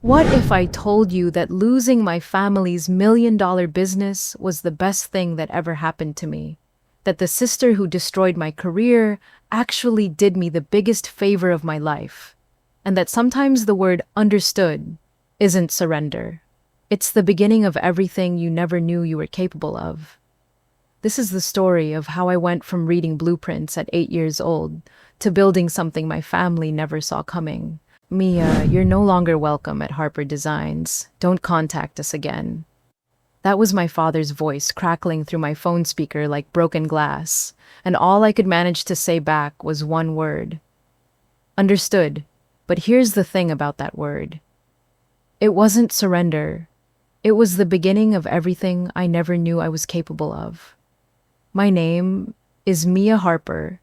What if I told you that losing my family's $1 million business was the best thing that ever happened to me? That the sister who destroyed my career actually did me the biggest favor of my life? And that sometimes the word understood isn't surrender. It's the beginning of everything you never knew you were capable of. This is the story of how I went from reading blueprints at 8 years old to building something my family never saw coming. Mia, you're no longer welcome at Harper Designs. Don't contact us again. That was my father's voice crackling through my phone speaker like broken glass, and all I could manage to say back was one word. Understood. But here's the thing about that word. It wasn't surrender. It was the beginning of everything I never knew I was capable of. My name is Mia Harper,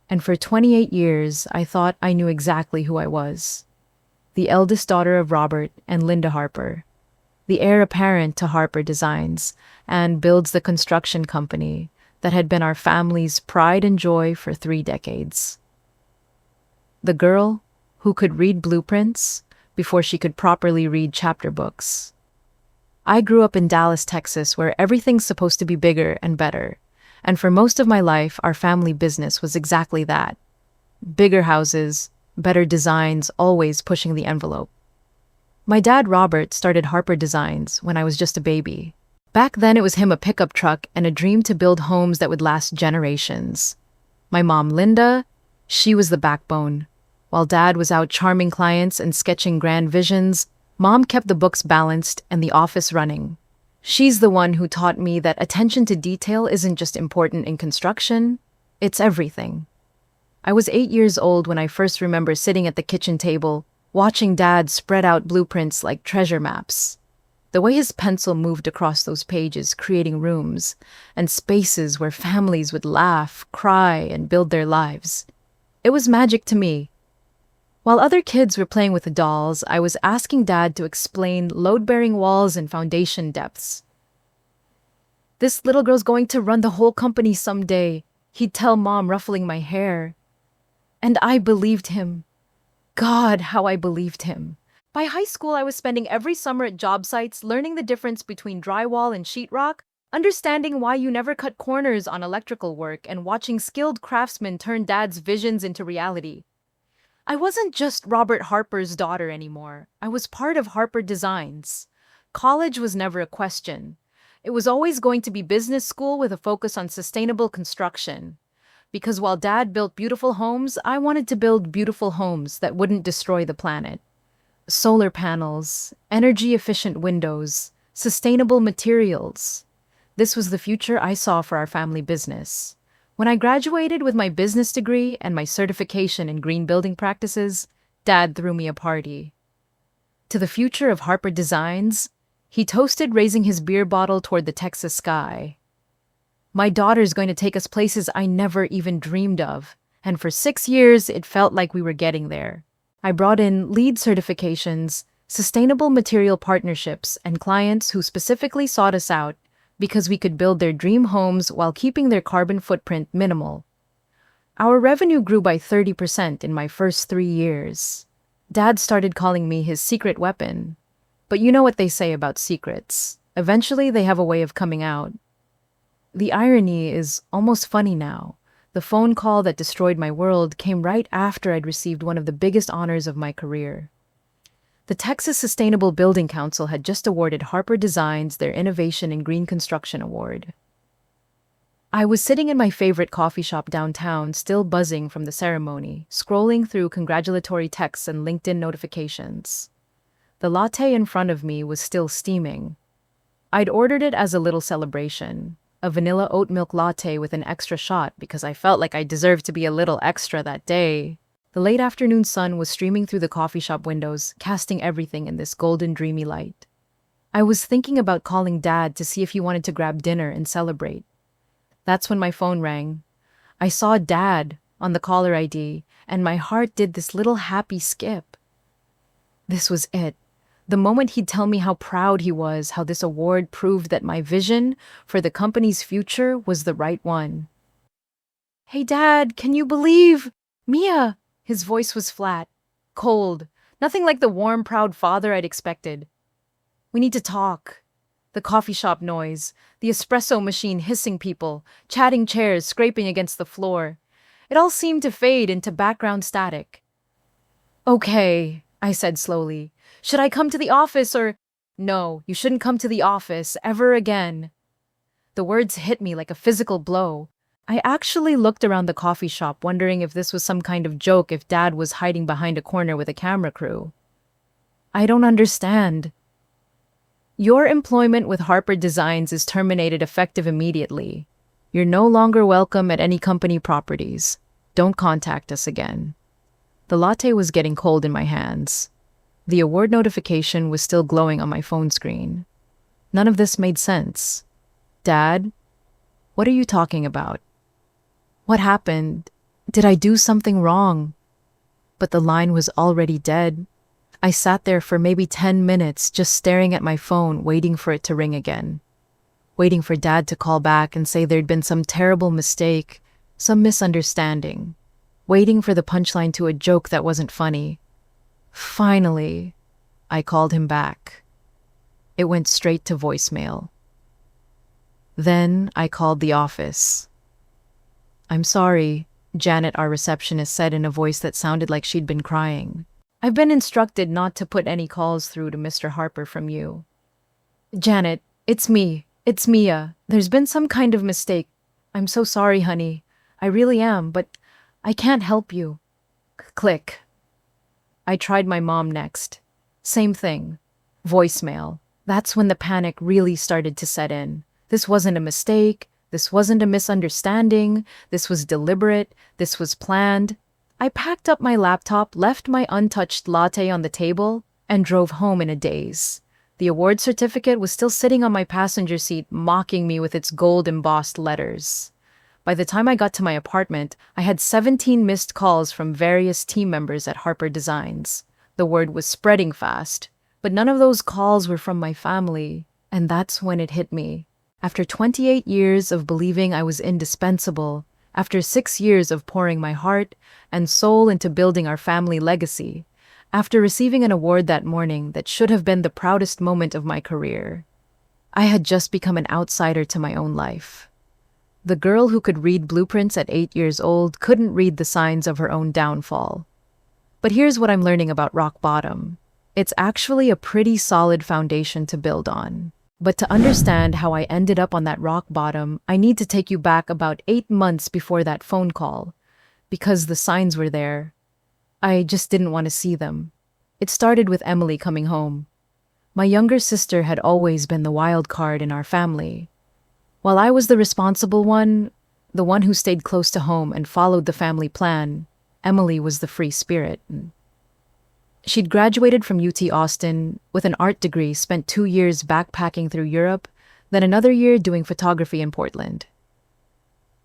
and for 28 years I thought I knew exactly who I was. The eldest daughter of Robert and Linda Harper, the heir apparent to Harper Designs, and builds the construction company that had been our family's pride and joy for 3 decades. The girl who could read blueprints before she could properly read chapter books. I grew up in Dallas, Texas, where everything's supposed to be bigger and better. And for most of my life, our family business was exactly that. Bigger houses, better designs, always pushing the envelope. My dad, Robert, started Harper Designs when I was just a baby. Back then, it was him a pickup truck and a dream to build homes that would last generations. My mom, Linda, she was the backbone. While dad was out charming clients and sketching grand visions, mom kept the books balanced and the office running. She's the one who taught me that attention to detail isn't just important in construction, it's everything. I was 8 years old when I first remember sitting at the kitchen table, watching Dad spread out blueprints like treasure maps. The way his pencil moved across those pages, creating rooms and spaces where families would laugh, cry, and build their lives. It was magic to me. While other kids were playing with the dolls, I was asking Dad to explain load-bearing walls and foundation depths. "This little girl's going to run the whole company someday," he'd tell Mom, ruffling my hair. And I believed him. God, how I believed him. By high school, I was spending every summer at job sites learning the difference between drywall and sheetrock, understanding why you never cut corners on electrical work, and watching skilled craftsmen turn Dad's visions into reality. I wasn't just Robert Harper's daughter anymore. I was part of Harper Designs. College was never a question. It was always going to be business school with a focus on sustainable construction. Because while Dad built beautiful homes, I wanted to build beautiful homes that wouldn't destroy the planet. Solar panels, energy-efficient windows, sustainable materials. This was the future I saw for our family business. When I graduated with my business degree and my certification in green building practices, Dad threw me a party. To the future of Harper Designs, he toasted, raising his beer bottle toward the Texas sky. My daughter's going to take us places I never even dreamed of, and for 6 years it felt like we were getting there. I brought in LEED certifications, sustainable material partnerships, and clients who specifically sought us out because we could build their dream homes while keeping their carbon footprint minimal. Our revenue grew by 30% in my first 3 years. Dad started calling me his secret weapon. But you know what they say about secrets. Eventually they have a way of coming out. The irony is almost funny now. The phone call that destroyed my world came right after I'd received one of the biggest honors of my career. The Texas Sustainable Building Council had just awarded Harper Designs their Innovation in Green Construction Award. I was sitting in my favorite coffee shop downtown, still buzzing from the ceremony, scrolling through congratulatory texts and LinkedIn notifications. The latte in front of me was still steaming. I'd ordered it as a little celebration, a vanilla oat milk latte with an extra shot because I felt like I deserved to be a little extra that day. The late afternoon sun was streaming through the coffee shop windows, casting everything in this golden, dreamy light. I was thinking about calling Dad to see if he wanted to grab dinner and celebrate. That's when my phone rang. I saw Dad on the caller ID, and my heart did this little happy skip. This was it. The moment he'd tell me how proud he was, how this award proved that my vision for the company's future was the right one. "Hey, Dad, can you believe? Mia!" His voice was flat, cold, Nothing like the warm, proud father I'd expected. We need to talk. The coffee shop noise, the espresso machine hissing people, chatting chairs scraping against the floor. It all seemed to fade into background static. Okay, I said slowly. Should I come to the office or... No, you shouldn't come to the office ever again. The words hit me like a physical blow. I actually looked around the coffee shop wondering if this was some kind of joke if Dad was hiding behind a corner with a camera crew. I don't understand. Your employment with Harper Designs is terminated effective immediately. You're no longer welcome at any company properties. Don't contact us again. The latte was getting cold in my hands. The award notification was still glowing on my phone screen. None of this made sense. Dad, what are you talking about? What happened? Did I do something wrong? But the line was already dead. I sat there for maybe 10 minutes just staring at my phone, waiting for it to ring again. Waiting for Dad to call back and say there'd been some terrible mistake, some misunderstanding. Waiting for the punchline to a joke that wasn't funny. Finally, I called him back. It went straight to voicemail. Then I called the office. I'm sorry, Janet, our receptionist, said in a voice that sounded like she'd been crying. I've been instructed not to put any calls through to Mr. Harper from you. Janet, it's me. It's Mia. There's been some kind of mistake. I'm so sorry, honey. I really am, but I can't help you. Click. I tried my mom next. Same thing. Voicemail. That's when the panic really started to set in. This wasn't a mistake. This wasn't a misunderstanding. This was deliberate. This was planned. I packed up my laptop, left my untouched latte on the table, and drove home in a daze. The award certificate was still sitting on my passenger seat, mocking me with its gold-embossed letters. By the time I got to my apartment, I had 17 missed calls from various team members at Harper Designs. The word was spreading fast, but none of those calls were from my family, and that's when it hit me. After 28 years of believing I was indispensable, after 6 years of pouring my heart and soul into building our family legacy, after receiving an award that morning that should have been the proudest moment of my career, I had just become an outsider to my own life. The girl who could read blueprints at 8 years old couldn't read the signs of her own downfall. But here's what I'm learning about rock bottom. It's actually a pretty solid foundation to build on. But to understand how I ended up on that rock bottom, I need to take you back about 8 months before that phone call. Because the signs were there. I just didn't want to see them. It started with Emily coming home. My younger sister had always been the wild card in our family. While I was the responsible one, the one who stayed close to home and followed the family plan, Emily was the free spirit. She'd graduated from UT Austin with an art degree, spent 2 years backpacking through Europe, then another year doing photography in Portland.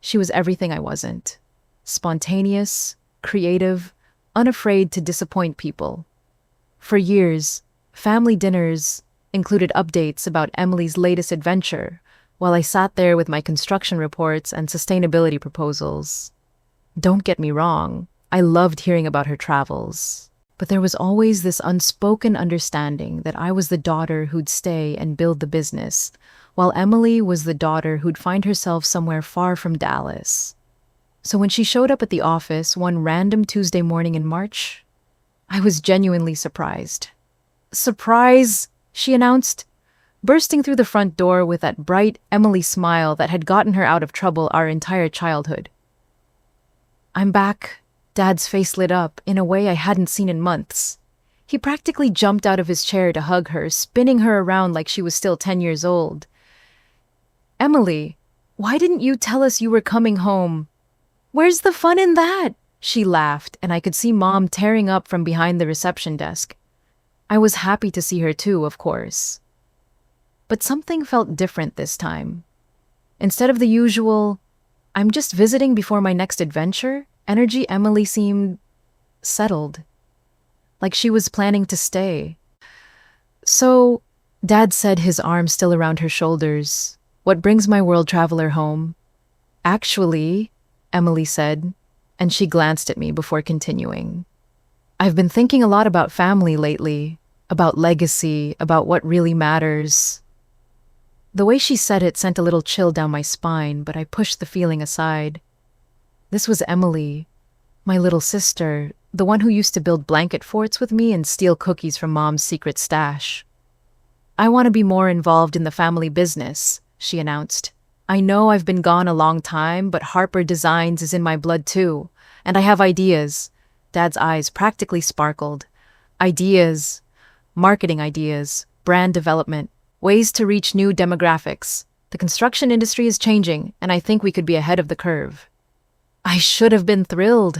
She was everything I wasn't. Spontaneous, creative, unafraid to disappoint people. For years, family dinners included updates about Emily's latest adventure, while I sat there with my construction reports and sustainability proposals. Don't get me wrong, I loved hearing about her travels. But there was always this unspoken understanding that I was the daughter who'd stay and build the business, while Emily was the daughter who'd find herself somewhere far from Dallas. So when she showed up at the office one random Tuesday morning in March, I was genuinely surprised. Surprise, she announced, bursting through the front door with that bright Emily smile that had gotten her out of trouble our entire childhood. I'm back. Dad's face lit up in a way I hadn't seen in months. He practically jumped out of his chair to hug her, spinning her around like she was still 10 years old. Emily, why didn't you tell us you were coming home? Where's the fun in that? She laughed, and I could see Mom tearing up from behind the reception desk. I was happy to see her too, of course. But something felt different this time. Instead of the usual, I'm just visiting before my next adventure, energy Emily seemed settled. Like she was planning to stay. So, Dad said, his arm still around her shoulders, what brings my world traveler home? Actually, Emily said, and she glanced at me before continuing. I've been thinking a lot about family lately, about legacy, about what really matters. The way she said it sent a little chill down my spine, but I pushed the feeling aside. This was Emily, my little sister, the one who used to build blanket forts with me and steal cookies from Mom's secret stash. I want to be more involved in the family business, she announced. I know I've been gone a long time, but Harper Designs is in my blood too, and I have ideas. Dad's eyes practically sparkled. Ideas, marketing ideas, brand development, ways to reach new demographics. The construction industry is changing, and I think we could be ahead of the curve. I should have been thrilled.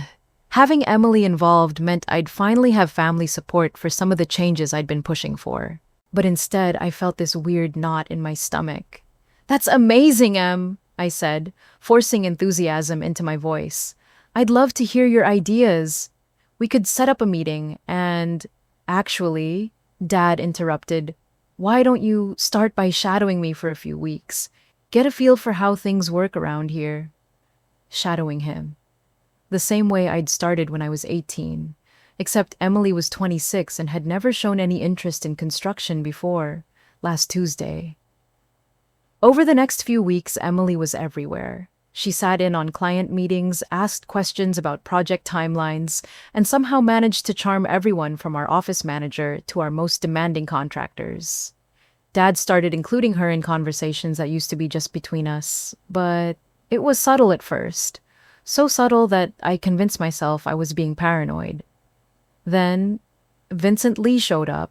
Having Emily involved meant I'd finally have family support for some of the changes I'd been pushing for. But instead, I felt this weird knot in my stomach. That's amazing, Em, I said, forcing enthusiasm into my voice. I'd love to hear your ideas. We could set up a meeting and… Actually, Dad interrupted. Why don't you start by shadowing me for a few weeks? Get a feel for how things work around here. Shadowing him. The same way I'd started when I was 18, except Emily was 26 and had never shown any interest in construction before, last Tuesday. Over the next few weeks, Emily was everywhere. She sat in on client meetings, asked questions about project timelines, and somehow managed to charm everyone from our office manager to our most demanding contractors. Dad started including her in conversations that used to be just between us, but it was subtle at first. So subtle that I convinced myself I was being paranoid. Then, Vincent Lee showed up.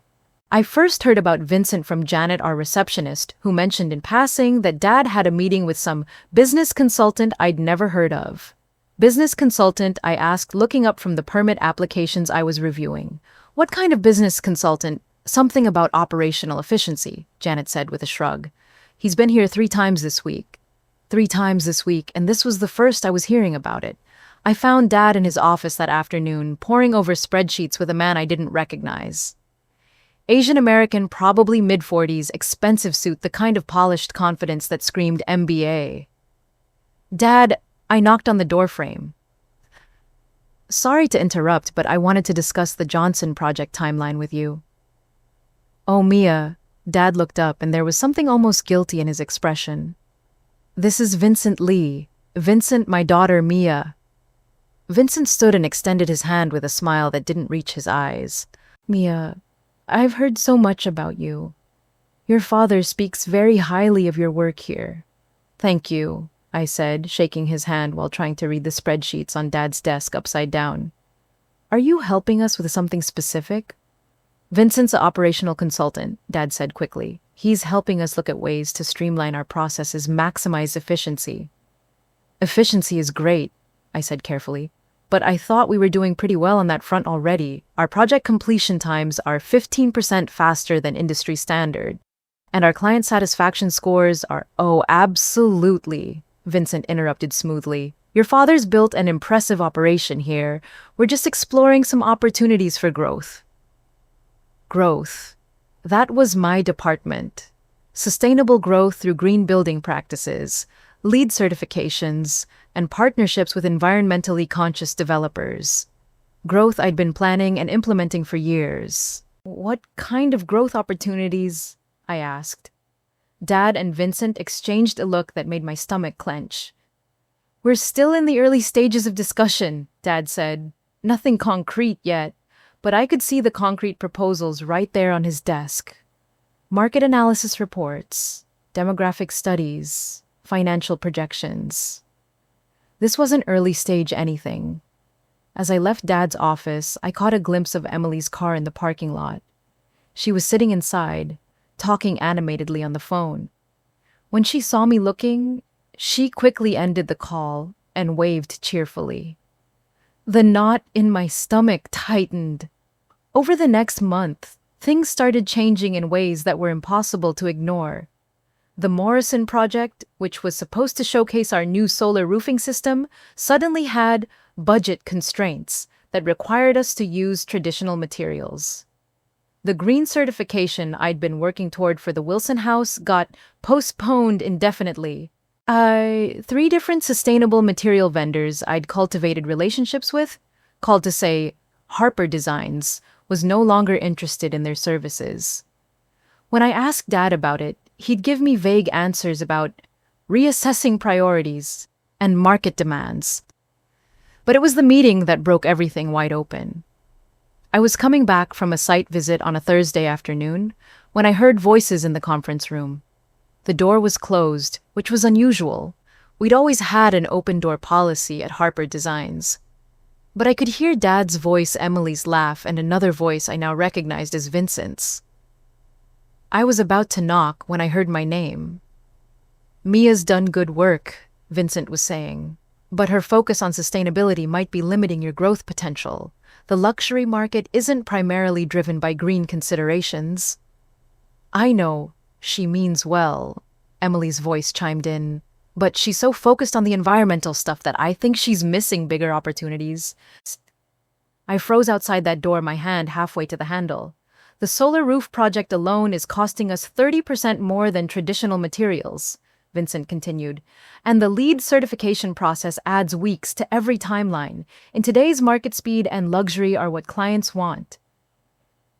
I first heard about Vincent from Janet, our receptionist, who mentioned in passing that Dad had a meeting with some business consultant I'd never heard of. Business consultant, I asked, looking up from the permit applications I was reviewing. What kind of business consultant? Something about operational efficiency, Janet said with a shrug. He's been here 3 times this week. 3 times this week, and this was the first I was hearing about it. I found Dad in his office that afternoon, poring over spreadsheets with a man I didn't recognize. Asian American, probably mid-40s, expensive suit, the kind of polished confidence that screamed MBA. Dad, I knocked on the doorframe. Sorry to interrupt, but I wanted to discuss the Johnson project timeline with you. Oh, Mia. Dad looked up, and there was something almost guilty in his expression. This is Vincent Lee. Vincent, my daughter, Mia. Vincent stood and extended his hand with a smile that didn't reach his eyes. Mia, I've heard so much about you. Your father speaks very highly of your work here. Thank you, I said, shaking his hand while trying to read the spreadsheets on Dad's desk upside down. Are you helping us with something specific? Vincent's an operational consultant, Dad said quickly. He's helping us look at ways to streamline our processes, maximize efficiency. Efficiency is great, I said carefully. But I thought we were doing pretty well on that front already. Our project completion times are 15% faster than industry standard. And our client satisfaction scores are… Oh, absolutely, Vincent interrupted smoothly. Your father's built an impressive operation here. We're just exploring some opportunities for growth. Growth. That was my department. Sustainable growth through green building practices, LEED certifications, and partnerships with environmentally conscious developers. Growth I'd been planning and implementing for years. What kind of growth opportunities? I asked. Dad and Vincent exchanged a look that made my stomach clench. We're still in the early stages of discussion, Dad said. Nothing concrete yet, but I could see the concrete proposals right there on his desk. Market analysis reports, demographic studies, financial projections. This wasn't early stage anything. As I left Dad's office, I caught a glimpse of Emily's car in the parking lot. She was sitting inside, talking animatedly on the phone. When she saw me looking, she quickly ended the call and waved cheerfully. The knot in my stomach tightened. Over the next month, things started changing in ways that were impossible to ignore. The Morrison project, which was supposed to showcase our new solar roofing system, suddenly had budget constraints that required us to use traditional materials. The green certification I'd been working toward for the Wilson House got postponed indefinitely. 3 different sustainable material vendors I'd cultivated relationships with called to say, Harper Designs, was no longer interested in their services. When I asked Dad about it, he'd give me vague answers about reassessing priorities and market demands. But it was the meeting that broke everything wide open. I was coming back from a site visit on a Thursday afternoon when I heard voices in the conference room. The door was closed, which was unusual. We'd always had an open-door policy at Harper Designs. But I could hear Dad's voice, Emily's laugh, and another voice I now recognized as Vincent's. I was about to knock when I heard my name. "Mia's done good work," Vincent was saying, "but her focus on sustainability might be limiting your growth potential. The luxury market isn't primarily driven by green considerations." "I know, she means well," Emily's voice chimed in, "but she's so focused on the environmental stuff that I think she's missing bigger opportunities." I froze outside that door, my hand halfway to the handle. "The solar roof project alone is costing us 30% more than traditional materials," Vincent continued, "and the LEED certification process adds weeks to every timeline. In today's market, speed and luxury are what clients want."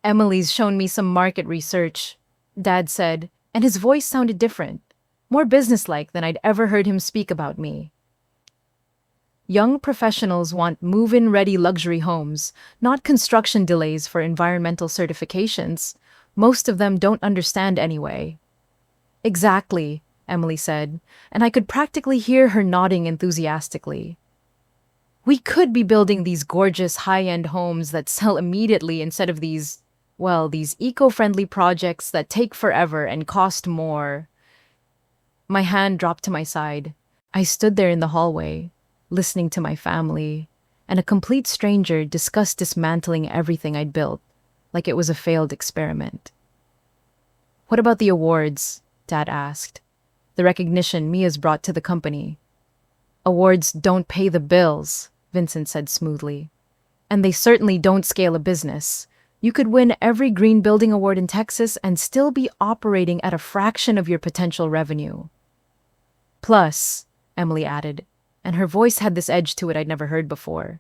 "Emily's shown me some market research," Dad said, and his voice sounded different, more businesslike than I'd ever heard him speak about me. "Young professionals want move-in-ready luxury homes, not construction delays for environmental certifications. Most of them don't understand anyway." "Exactly," Emily said, and I could practically hear her nodding enthusiastically. "We could be building these gorgeous high-end homes that sell immediately instead of these eco-friendly projects that take forever and cost more." My hand dropped to my side. I stood there in the hallway, listening to my family, and a complete stranger discuss dismantling everything I'd built, like it was a failed experiment. "What about the awards?" Dad asked. "The recognition Mia's brought to the company." "Awards don't pay the bills," Vincent said smoothly. "And they certainly don't scale a business. You could win every green building award in Texas and still be operating at a fraction of your potential revenue." "Plus," Emily added, and her voice had this edge to it I'd never heard before,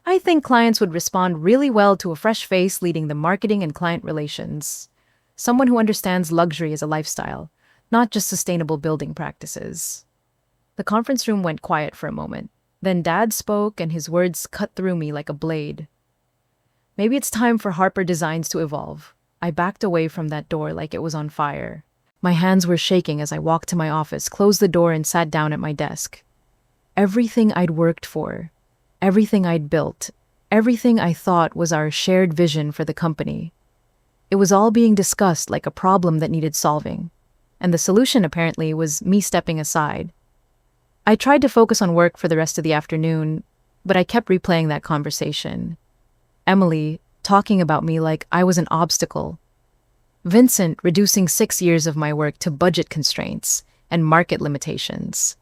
"I think clients would respond really well to a fresh face leading the marketing and client relations. Someone who understands luxury as a lifestyle, not just sustainable building practices." The conference room went quiet for a moment. Then Dad spoke, and his words cut through me like a blade. "Maybe it's time for Harper Designs to evolve." I backed away from that door like it was on fire. My hands were shaking as I walked to my office, closed the door, and sat down at my desk. Everything I'd worked for, everything I'd built, everything I thought was our shared vision for the company. It was all being discussed like a problem that needed solving. And the solution, apparently, was me stepping aside. I tried to focus on work for the rest of the afternoon, but I kept replaying that conversation. Emily talking about me like I was an obstacle. Vincent reducing 6 years of my work to budget constraints and market limitations.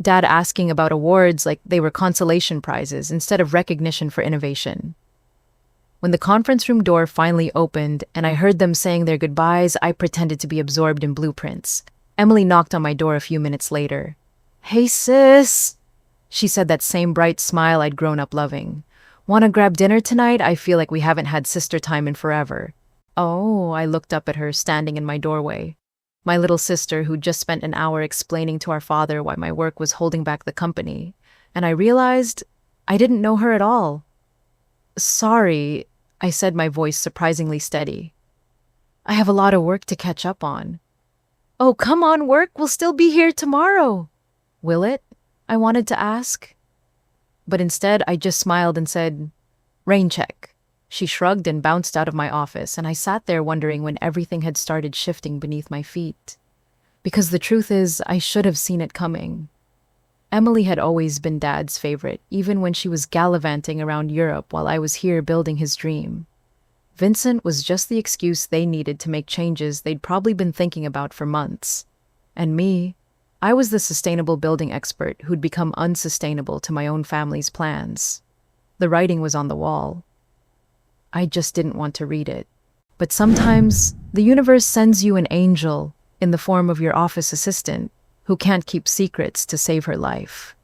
Dad asking about awards like they were consolation prizes instead of recognition for innovation. When the conference room door finally opened and I heard them saying their goodbyes, I pretended to be absorbed in blueprints. Emily knocked on my door a few minutes later. "Hey, sis," she said, that same bright smile I'd grown up loving. "Want to grab dinner tonight? I feel like we haven't had sister time in forever." "Oh," I looked up at her, standing in my doorway. My little sister, who'd just spent an hour explaining to our father why my work was holding back the company, and I realized I didn't know her at all. "Sorry," I said, my voice surprisingly steady. "I have a lot of work to catch up on." "Oh, come on, work. We'll still be here tomorrow." "Will it?" I wanted to ask. But instead, I just smiled and said, "Rain check." She shrugged and bounced out of my office, and I sat there wondering when everything had started shifting beneath my feet. Because the truth is, I should have seen it coming. Emily had always been Dad's favorite, even when she was gallivanting around Europe while I was here building his dream. Vincent was just the excuse they needed to make changes they'd probably been thinking about for months. And me, I was the sustainable building expert who'd become unsustainable to my own family's plans. The writing was on the wall. I just didn't want to read it. But sometimes, the universe sends you an angel in the form of your office assistant who can't keep secrets to save her life.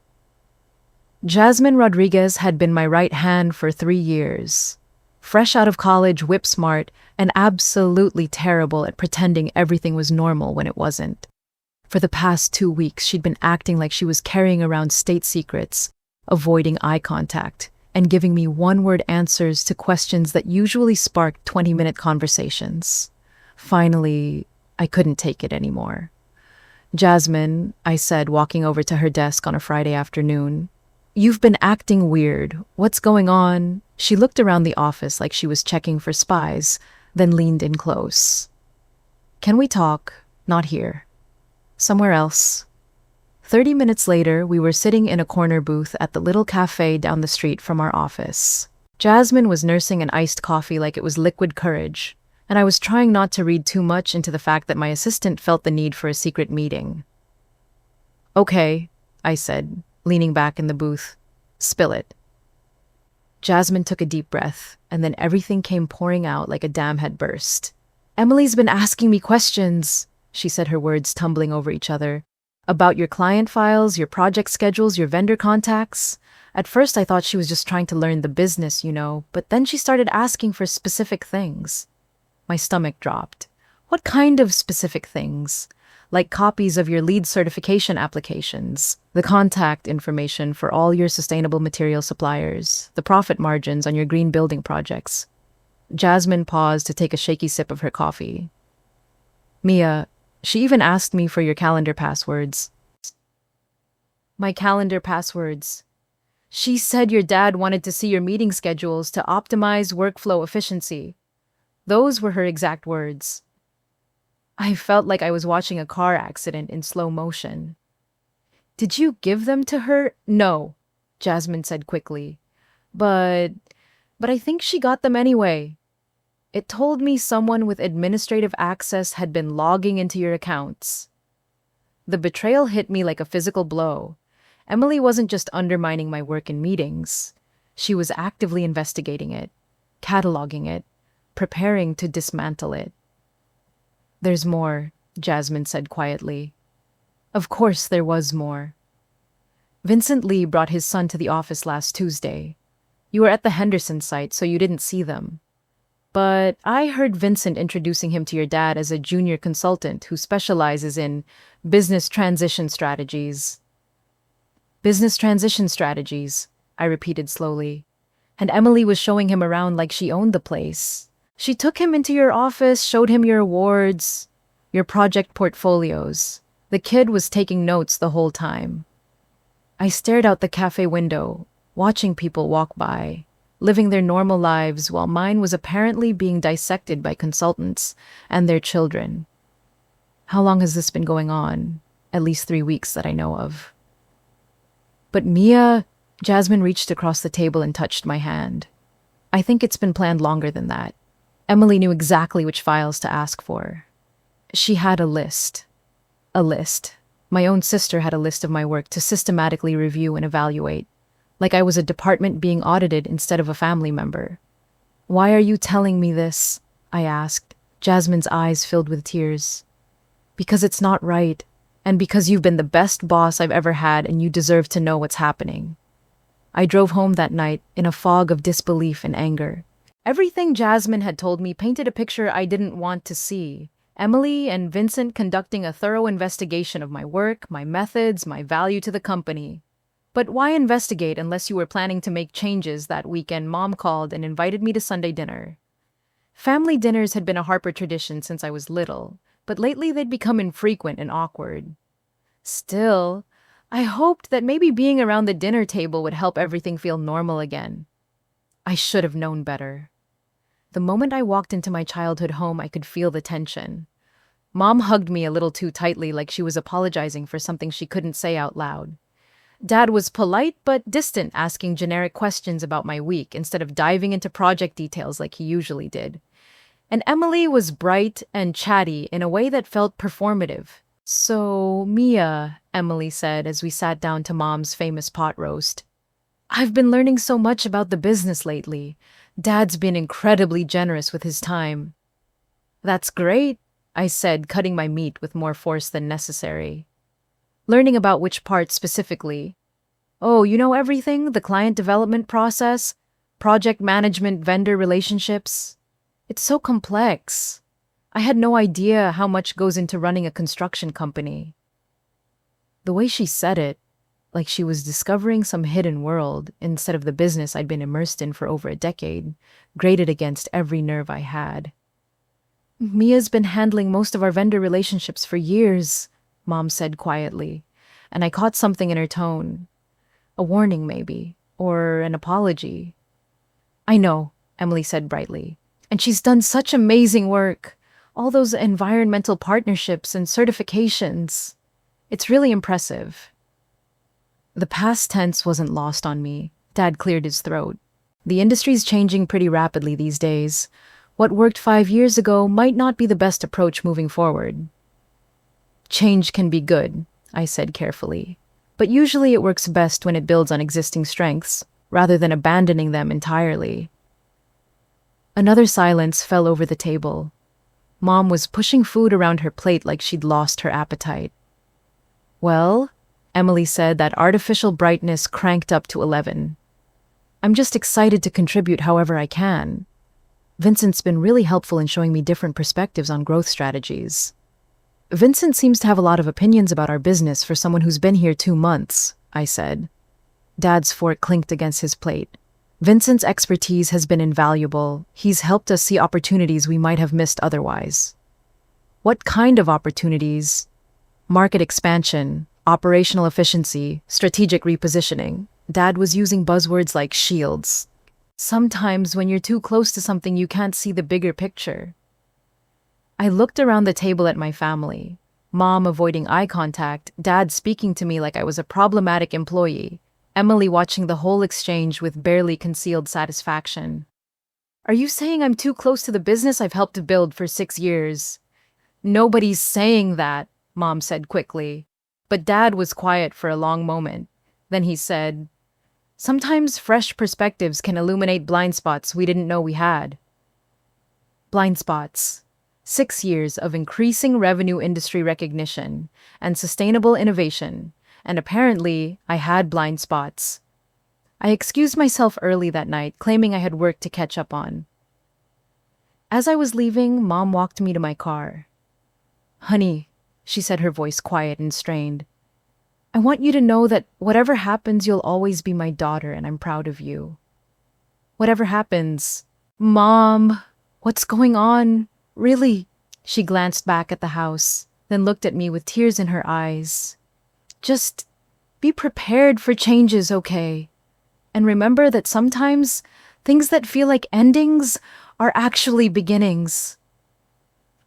Jasmine Rodriguez had been my right hand for 3 years. Fresh out of college, whip smart, and absolutely terrible at pretending everything was normal when it wasn't. For the past 2 weeks, she'd been acting like she was carrying around state secrets, avoiding eye contact, and giving me one-word answers to questions that usually sparked 20-minute conversations. Finally, I couldn't take it anymore. Jasmine, I said, walking over to her desk on a Friday afternoon, "You've been acting weird. What's going on?" She looked around the office like she was checking for spies, then leaned in close. "Can we talk? Not here. Somewhere else." 30 minutes later, we were sitting in a corner booth at the little cafe down the street from our office. Jasmine was nursing an iced coffee like it was liquid courage, and I was trying not to read too much into the fact that my assistant felt the need for a secret meeting. "Okay," I said, leaning back in the booth. "Spill it." Jasmine took a deep breath, and then everything came pouring out like a dam had burst. "Emily's been asking me questions," she said, her words tumbling over each other. "About your client files, your project schedules, your vendor contacts. At first I thought she was just trying to learn the business, but then she started asking for specific things." My stomach dropped. "What kind of specific things?" "Like copies of your lead certification applications, the contact information for all your sustainable material suppliers, the profit margins on your green building projects." Jasmine paused to take a shaky sip of her coffee. "Mia, she even asked me for your calendar passwords." "My calendar passwords." "She said your dad wanted to see your meeting schedules to optimize workflow efficiency." Those were her exact words. I felt like I was watching a car accident in slow motion. "Did you give them to her?" "No," Jasmine said quickly. But I think she got them anyway. It told me someone with administrative access had been logging into your accounts." The betrayal hit me like a physical blow. Emily wasn't just undermining my work in meetings. She was actively investigating it, cataloging it, preparing to dismantle it. "There's more," Jasmine said quietly. Of course there was more. "Vincent Lee brought his son to the office last Tuesday. You were at the Henderson site, so you didn't see them. But I heard Vincent introducing him to your dad as a junior consultant who specializes in business transition strategies." "Business transition strategies," I repeated slowly. "And Emily was showing him around like she owned the place. She took him into your office, showed him your awards, your project portfolios. The kid was taking notes the whole time." I stared out the cafe window, watching people walk by, living their normal lives while mine was apparently being dissected by consultants and their children. How long has this been going on? At least 3 weeks that I know of. "But Mia," Jasmine reached across the table and touched my hand. "I think it's been planned longer than that. Emily knew exactly which files to ask for. She had a list. A list. My own sister had a list of my work to systematically review and evaluate, like I was a department being audited instead of a family member." "Why are you telling me this?" I asked, Jasmine's eyes filled with tears. "Because it's not right, and because you've been the best boss I've ever had and you deserve to know what's happening." I drove home that night in a fog of disbelief and anger. Everything Jasmine had told me painted a picture I didn't want to see. Emily and Vincent conducting a thorough investigation of my work, my methods, my value to the company. But why investigate unless you were planning to make changes? That weekend, Mom called and invited me to Sunday dinner. Family dinners had been a Harper tradition since I was little, but lately they'd become infrequent and awkward. Still, I hoped that maybe being around the dinner table would help everything feel normal again. I should have known better. The moment I walked into my childhood home, I could feel the tension. Mom hugged me a little too tightly, like she was apologizing for something she couldn't say out loud. Dad was polite but distant, asking generic questions about my week instead of diving into project details like he usually did. And Emily was bright and chatty in a way that felt performative. "So, Mia," Emily said as we sat down to Mom's famous pot roast, "I've been learning so much about the business lately. Dad's been incredibly generous with his time." "That's great," I said, cutting my meat with more force than necessary. "Learning about which part specifically?" "Oh, you know everything? The client development process?" project management, vendor relationships. It's so complex. I had no idea how much goes into running a construction company. The way she said it, like she was discovering some hidden world instead of the business I'd been immersed in for over a decade, grated against every nerve I had. Mia's been handling most of our vendor relationships for years, Mom said quietly, and I caught something in her tone. A warning, maybe, or an apology. I know, Emily said brightly, and she's done such amazing work. All those environmental partnerships and certifications. It's really impressive. The past tense wasn't lost on me. Dad cleared his throat. The industry's changing pretty rapidly these days. What worked 5 years ago might not be the best approach moving forward. Change can be good, I said carefully. But usually it works best when it builds on existing strengths, rather than abandoning them entirely. Another silence fell over the table. Mom was pushing food around her plate like she'd lost her appetite. Well, Emily said, that artificial brightness cranked up to 11. I'm just excited to contribute however I can. Vincent's been really helpful in showing me different perspectives on growth strategies. Vincent seems to have a lot of opinions about our business for someone who's been here 2 months, I said. Dad's fork clinked against his plate. Vincent's expertise has been invaluable. He's helped us see opportunities we might have missed otherwise. What kind of opportunities? Market expansion, operational efficiency, strategic repositioning. Dad was using buzzwords like shields. Sometimes when you're too close to something, you can't see the bigger picture. I looked around the table at my family. Mom avoiding eye contact, Dad speaking to me like I was a problematic employee, Emily watching the whole exchange with barely concealed satisfaction. Are you saying I'm too close to the business I've helped to build for 6 years? Nobody's saying that, Mom said quickly. But Dad was quiet for a long moment. Then he said, sometimes fresh perspectives can illuminate blind spots we didn't know we had. Blind spots. 6 years of increasing revenue industry recognition and sustainable innovation, and apparently I had blind spots. I excused myself early that night, claiming I had work to catch up on. As I was leaving, Mom walked me to my car. Honey, she said, her voice quiet and strained, I want you to know that whatever happens, you'll always be my daughter, and I'm proud of you. Whatever happens. Mom, what's going on? Really? She glanced back at the house, then looked at me with tears in her eyes. Just be prepared for changes, okay? And remember that sometimes things that feel like endings are actually beginnings.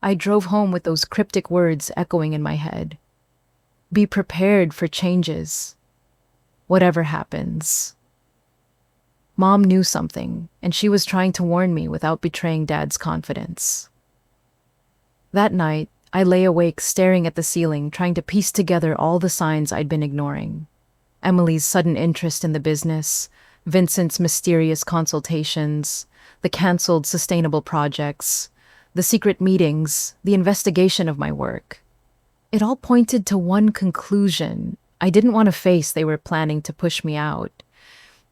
I drove home with those cryptic words echoing in my head. Be prepared for changes. Whatever happens. Mom knew something, and she was trying to warn me without betraying Dad's confidence. That night, I lay awake staring at the ceiling, trying to piece together all the signs I'd been ignoring. Emily's sudden interest in the business, Vincent's mysterious consultations, the canceled sustainable projects, the secret meetings, the investigation of my work. It all pointed to one conclusion. I didn't want to face they were planning to push me out.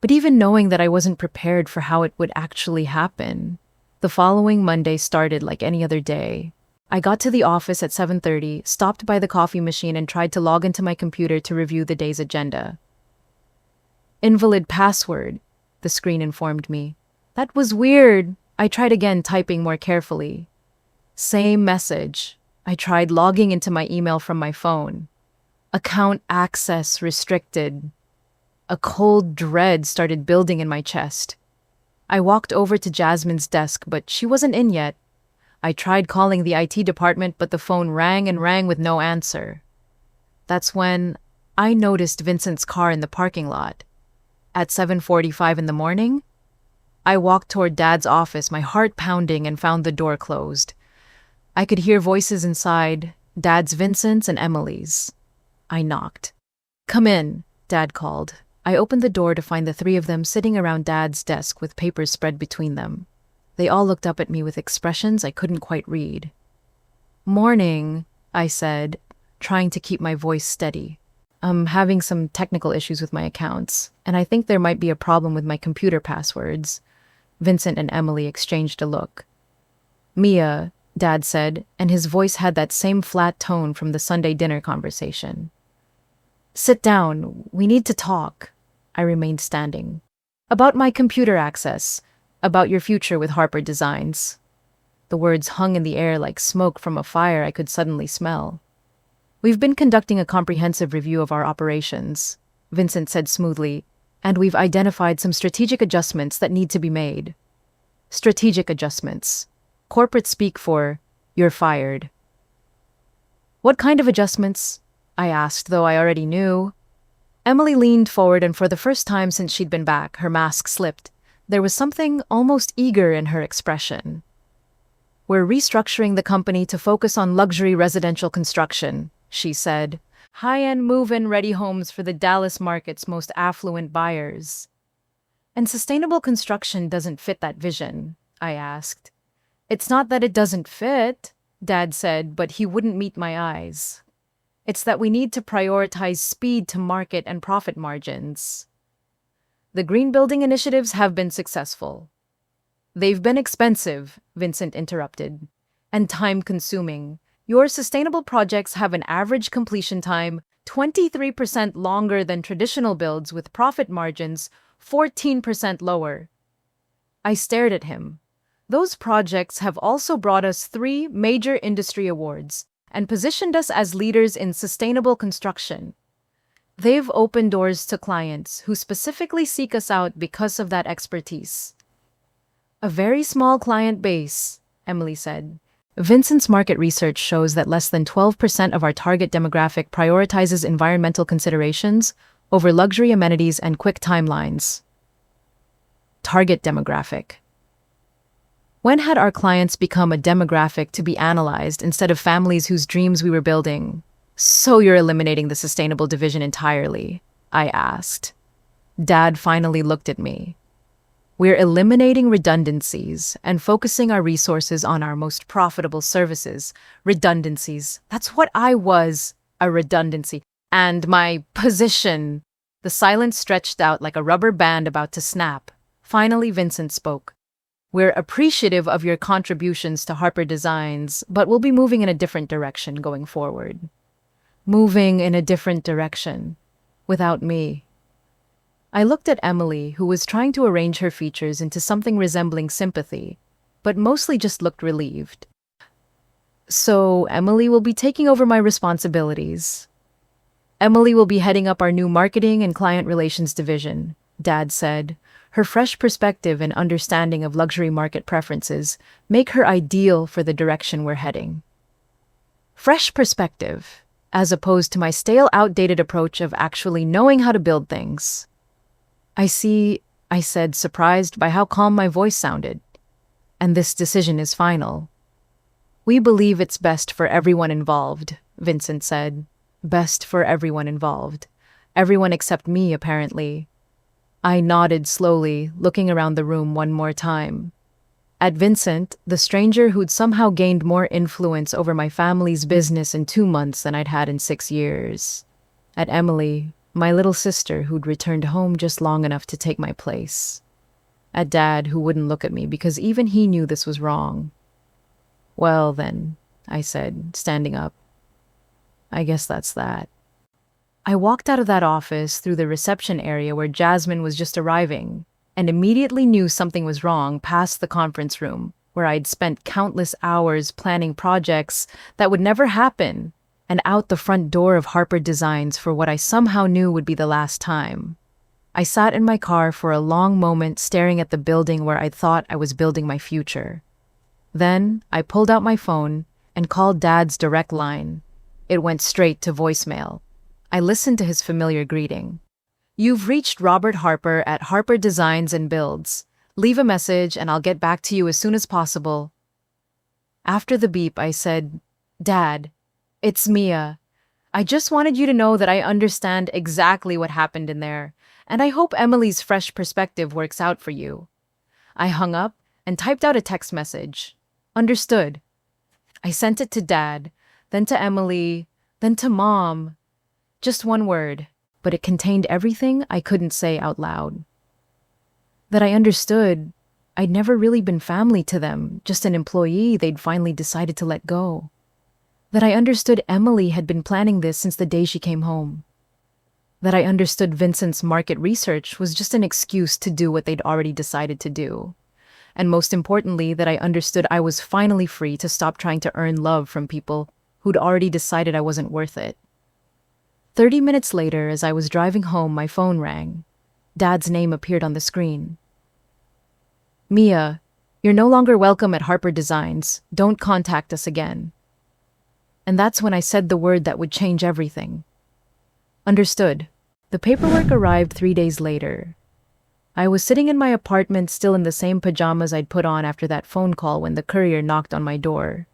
But even knowing that I wasn't prepared for how it would actually happen, the following Monday started like any other day. I got to the office at 7:30, stopped by the coffee machine, and tried to log into my computer to review the day's agenda. Invalid password, the screen informed me. That was weird. I tried again, typing more carefully. Same message. I tried logging into my email from my phone. Account access restricted. A cold dread started building in my chest. I walked over to Jasmine's desk, but she wasn't in yet. I tried calling the IT department, but the phone rang and rang with no answer. That's when I noticed Vincent's car in the parking lot. At 7:45 in the morning, I walked toward Dad's office, my heart pounding, and found the door closed. I could hear voices inside, Dad's, Vincent's, and Emily's. I knocked. Come in, Dad called. I opened the door to find the 3 of them sitting around Dad's desk with papers spread between them. They all looked up at me with expressions I couldn't quite read. Morning, I said, trying to keep my voice steady. I'm having some technical issues with my accounts, and I think there might be a problem with my computer passwords. Vincent and Emily exchanged a look. Mia, Dad said, and his voice had that same flat tone from the Sunday dinner conversation. Sit down, we need to talk. I remained standing. About my computer access, about your future with Harper Designs. The words hung in the air like smoke from a fire I could suddenly smell. We've been conducting a comprehensive review of our operations, Vincent said smoothly, and we've identified some strategic adjustments that need to be made. Strategic adjustments. Corporate speak for, you're fired. What kind of adjustments? I asked, though I already knew. Emily leaned forward, and for the first time since she'd been back, her mask slipped. There was something almost eager in her expression. We're restructuring the company to focus on luxury residential construction, she said. High-end move-in ready homes for the Dallas market's most affluent buyers. And sustainable construction doesn't fit that vision, I asked. It's not that it doesn't fit, Dad said, but he wouldn't meet my eyes. It's that we need to prioritize speed to market and profit margins. The green building initiatives have been successful. They've been expensive, Vincent interrupted, and time-consuming. Your sustainable projects have an average completion time 23% longer than traditional builds with profit margins 14% lower. I stared at him. Those projects have also brought us 3 major industry awards and positioned us as leaders in sustainable construction. They've opened doors to clients who specifically seek us out because of that expertise. A very small client base, Emily said. Vincent's market research shows that less than 12% of our target demographic prioritizes environmental considerations over luxury amenities and quick timelines. Target demographic. When had our clients become a demographic to be analyzed instead of families whose dreams we were building? So you're eliminating the sustainable division entirely, I asked. Dad finally looked at me. We're eliminating redundancies and focusing our resources on our most profitable services. Redundancies. That's what I was, a redundancy. And my position. The silence stretched out like a rubber band about to snap. Finally, Vincent spoke. We're appreciative of your contributions to Harper Designs, but we'll be moving in a different direction going forward. Moving in a different direction. Without me. I looked at Emily, who was trying to arrange her features into something resembling sympathy, but mostly just looked relieved. So Emily will be taking over my responsibilities. Emily will be heading up our new marketing and client relations division, Dad said. Her fresh perspective and understanding of luxury market preferences make her ideal for the direction we're heading. Fresh perspective, as opposed to my stale, outdated approach of actually knowing how to build things. I see, I said, surprised by how calm my voice sounded. And this decision is final. We believe it's best for everyone involved, Vincent said. Best for everyone involved. Everyone except me, apparently. I nodded slowly, looking around the room one more time. At Vincent, the stranger who'd somehow gained more influence over my family's business in 2 months than I'd had in 6 years. At Emily, my little sister who'd returned home just long enough to take my place. At Dad, who wouldn't look at me because even he knew this was wrong. Well then, I said, standing up. I guess that's that. I walked out of that office through the reception area where Jasmine was just arriving, and immediately knew something was wrong past the conference room, where I'd spent countless hours planning projects that would never happen, and out the front door of Harper Designs for what I somehow knew would be the last time. I sat in my car for a long moment staring at the building where I thought I was building my future. Then I pulled out my phone and called Dad's direct line. It went straight to voicemail. I listened to his familiar greeting. You've reached Robert Harper at Harper Designs and Builds. Leave a message and I'll get back to you as soon as possible. After the beep, I said, Dad, it's Mia. I just wanted you to know that I understand exactly what happened in there, and I hope Emily's fresh perspective works out for you. I hung up and typed out a text message. Understood. I sent it to Dad, then to Emily, then to Mom. Just one word, but it contained everything I couldn't say out loud. That I understood, I'd never really been family to them, just an employee they'd finally decided to let go. That I understood Emily had been planning this since the day she came home. That I understood Vincent's market research was just an excuse to do what they'd already decided to do. And most importantly, that I understood I was finally free to stop trying to earn love from people who'd already decided I wasn't worth it. 30 minutes later, as I was driving home, my phone rang. Dad's name appeared on the screen. "Mia, you're no longer welcome at Harper Designs. Don't contact us again." And that's when I said the word that would change everything. Understood. The paperwork arrived 3 days later. I was sitting in my apartment, still in the same pajamas I'd put on after that phone call, when the courier knocked on my door.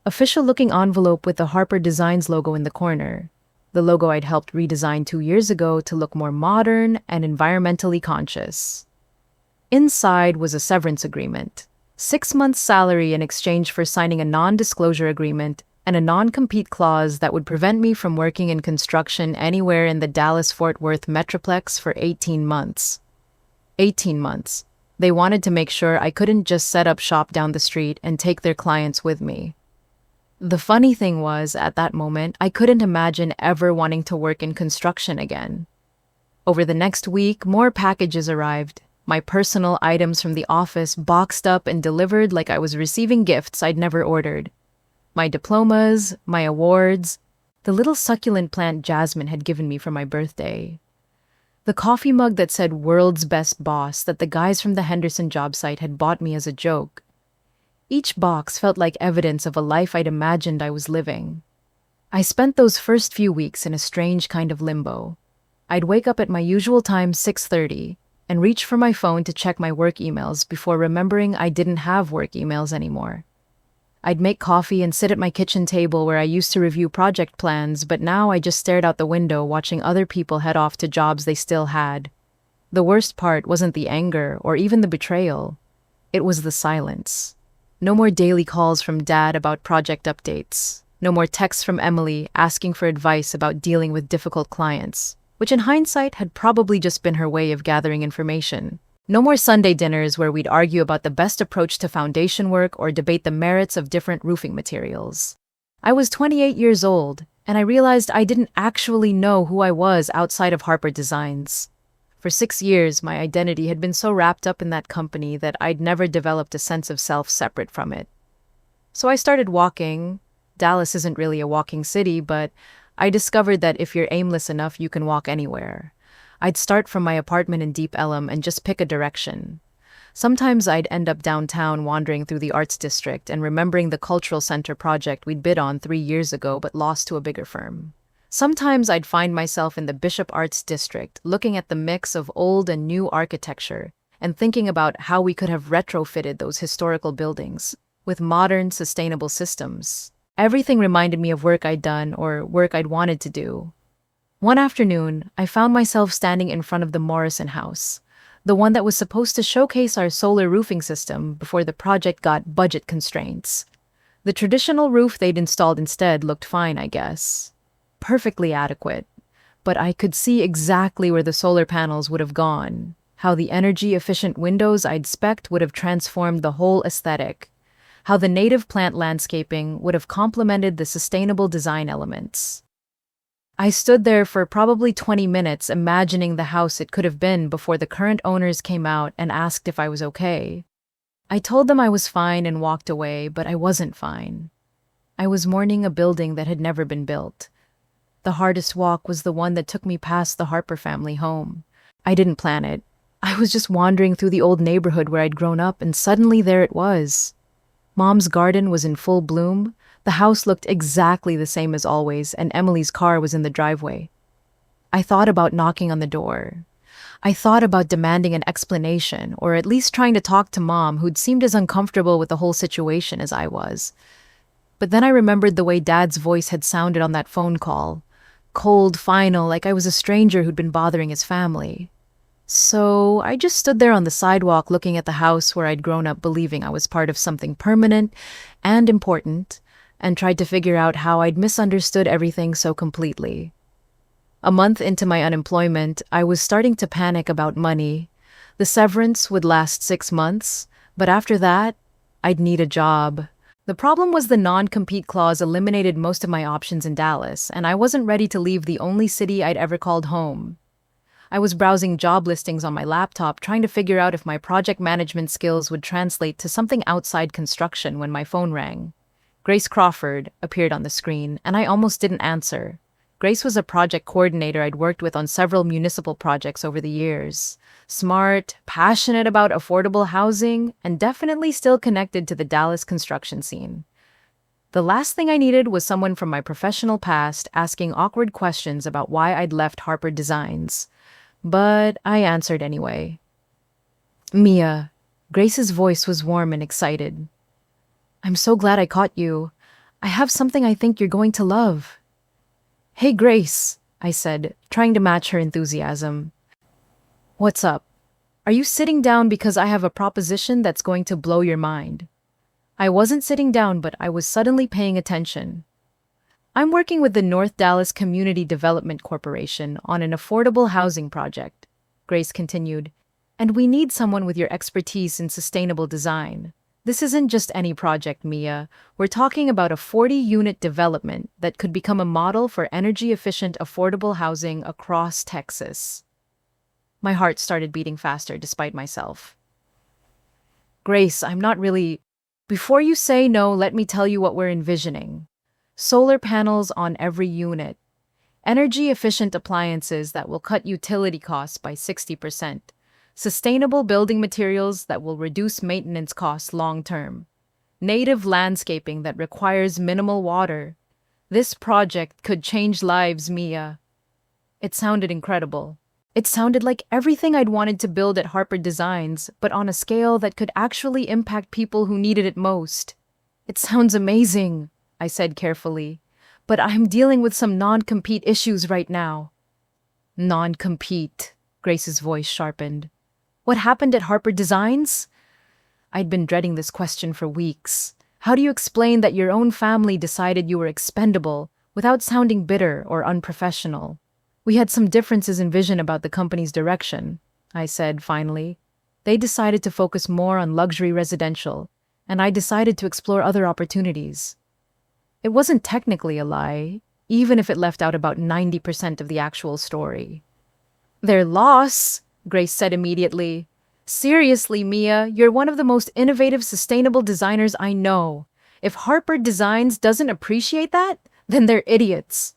Official-looking envelope with the Harper Designs logo in the corner. The logo I'd helped redesign 2 years ago to look more modern and environmentally conscious. Inside was a severance agreement. 6 months' salary in exchange for signing a non-disclosure agreement and a non-compete clause that would prevent me from working in construction anywhere in the Dallas-Fort Worth Metroplex for 18 months. 18 months. They wanted to make sure I couldn't just set up shop down the street and take their clients with me. The funny thing was, at that moment, I couldn't imagine ever wanting to work in construction again. Over the next week, more packages arrived. My personal items from the office boxed up and delivered like I was receiving gifts I'd never ordered. My diplomas, my awards, the little succulent plant Jasmine had given me for my birthday. The coffee mug that said "World's Best Boss" that the guys from the Henderson job site had bought me as a joke. Each box felt like evidence of a life I'd imagined I was living. I spent those first few weeks in a strange kind of limbo. I'd wake up at my usual time, 6:30, and reach for my phone to check my work emails before remembering I didn't have work emails anymore. I'd make coffee and sit at my kitchen table where I used to review project plans, but now I just stared out the window watching other people head off to jobs they still had. The worst part wasn't the anger or even the betrayal. It was the silence. No more daily calls from Dad about project updates. No more texts from Emily asking for advice about dealing with difficult clients, which in hindsight had probably just been her way of gathering information. No more Sunday dinners where we'd argue about the best approach to foundation work or debate the merits of different roofing materials. I was 28 years old, and I realized I didn't actually know who I was outside of Harper Designs. For 6 years, my identity had been so wrapped up in that company that I'd never developed a sense of self separate from it. So I started walking. Dallas isn't really a walking city, but I discovered that if you're aimless enough, you can walk anywhere. I'd start from my apartment in Deep Ellum and just pick a direction. Sometimes I'd end up downtown wandering through the arts district and remembering the cultural center project we'd bid on 3 years ago but lost to a bigger firm. Sometimes I'd find myself in the Bishop Arts District looking at the mix of old and new architecture and thinking about how we could have retrofitted those historical buildings with modern, sustainable systems. Everything reminded me of work I'd done or work I'd wanted to do. One afternoon, I found myself standing in front of the Morrison house, the one that was supposed to showcase our solar roofing system before the project got budget constraints. The traditional roof they'd installed instead looked fine, I guess. Perfectly adequate. But I could see exactly where the solar panels would have gone, how the energy-efficient windows I'd spec'd would have transformed the whole aesthetic, how the native plant landscaping would have complemented the sustainable design elements. I stood there for probably 20 minutes imagining the house it could have been before the current owners came out and asked if I was okay. I told them I was fine and walked away, but I wasn't fine. I was mourning a building that had never been built. The hardest walk was the one that took me past the Harper family home. I didn't plan it. I was just wandering through the old neighborhood where I'd grown up, and suddenly there it was. Mom's garden was in full bloom. The house looked exactly the same as always, and Emily's car was in the driveway. I thought about knocking on the door. I thought about demanding an explanation, or at least trying to talk to Mom, who'd seemed as uncomfortable with the whole situation as I was. But then I remembered the way Dad's voice had sounded on that phone call. Cold, final, like I was a stranger who'd been bothering his family. So I just stood there on the sidewalk looking at the house where I'd grown up believing I was part of something permanent and important, and tried to figure out how I'd misunderstood everything so completely. A month into my unemployment, I was starting to panic about money. The severance would last 6 months, but after that, I'd need a job. The problem was the non-compete clause eliminated most of my options in Dallas, and I wasn't ready to leave the only city I'd ever called home. I was browsing job listings on my laptop, trying to figure out if my project management skills would translate to something outside construction when my phone rang. Grace Crawford appeared on the screen, and I almost didn't answer. Grace was a project coordinator I'd worked with on several municipal projects over the years. Smart, passionate about affordable housing, and definitely still connected to the Dallas construction scene. The last thing I needed was someone from my professional past asking awkward questions about why I'd left Harper Designs. But I answered anyway. Mia. Grace's voice was warm and excited. I'm so glad I caught you. I have something I think you're going to love. Hey, Grace, I said, trying to match her enthusiasm. What's up? Are you sitting down because I have a proposition that's going to blow your mind? I wasn't sitting down, but I was suddenly paying attention. I'm working with the North Dallas Community Development Corporation on an affordable housing project, Grace continued, and we need someone with your expertise in sustainable design. This isn't just any project, Mia. We're talking about a 40-unit development that could become a model for energy-efficient, affordable housing across Texas. My heart started beating faster despite myself. Grace, I'm not really... Before you say no, let me tell you what we're envisioning. Solar panels on every unit. Energy-efficient appliances that will cut utility costs by 60%. Sustainable building materials that will reduce maintenance costs long-term. Native landscaping that requires minimal water. This project could change lives, Mia. It sounded incredible. It sounded like everything I'd wanted to build at Harper Designs, but on a scale that could actually impact people who needed it most. It sounds amazing, I said carefully, but I'm dealing with some non-compete issues right now. Non-compete, Grace's voice sharpened. What happened at Harper Designs? I'd been dreading this question for weeks. How do you explain that your own family decided you were expendable without sounding bitter or unprofessional? We had some differences in vision about the company's direction, I said finally. They decided to focus more on luxury residential, and I decided to explore other opportunities. It wasn't technically a lie, even if it left out about 90% of the actual story. Their loss, Grace said immediately. Seriously, Mia, you're one of the most innovative, sustainable designers I know. If Harper Designs doesn't appreciate that, then they're idiots.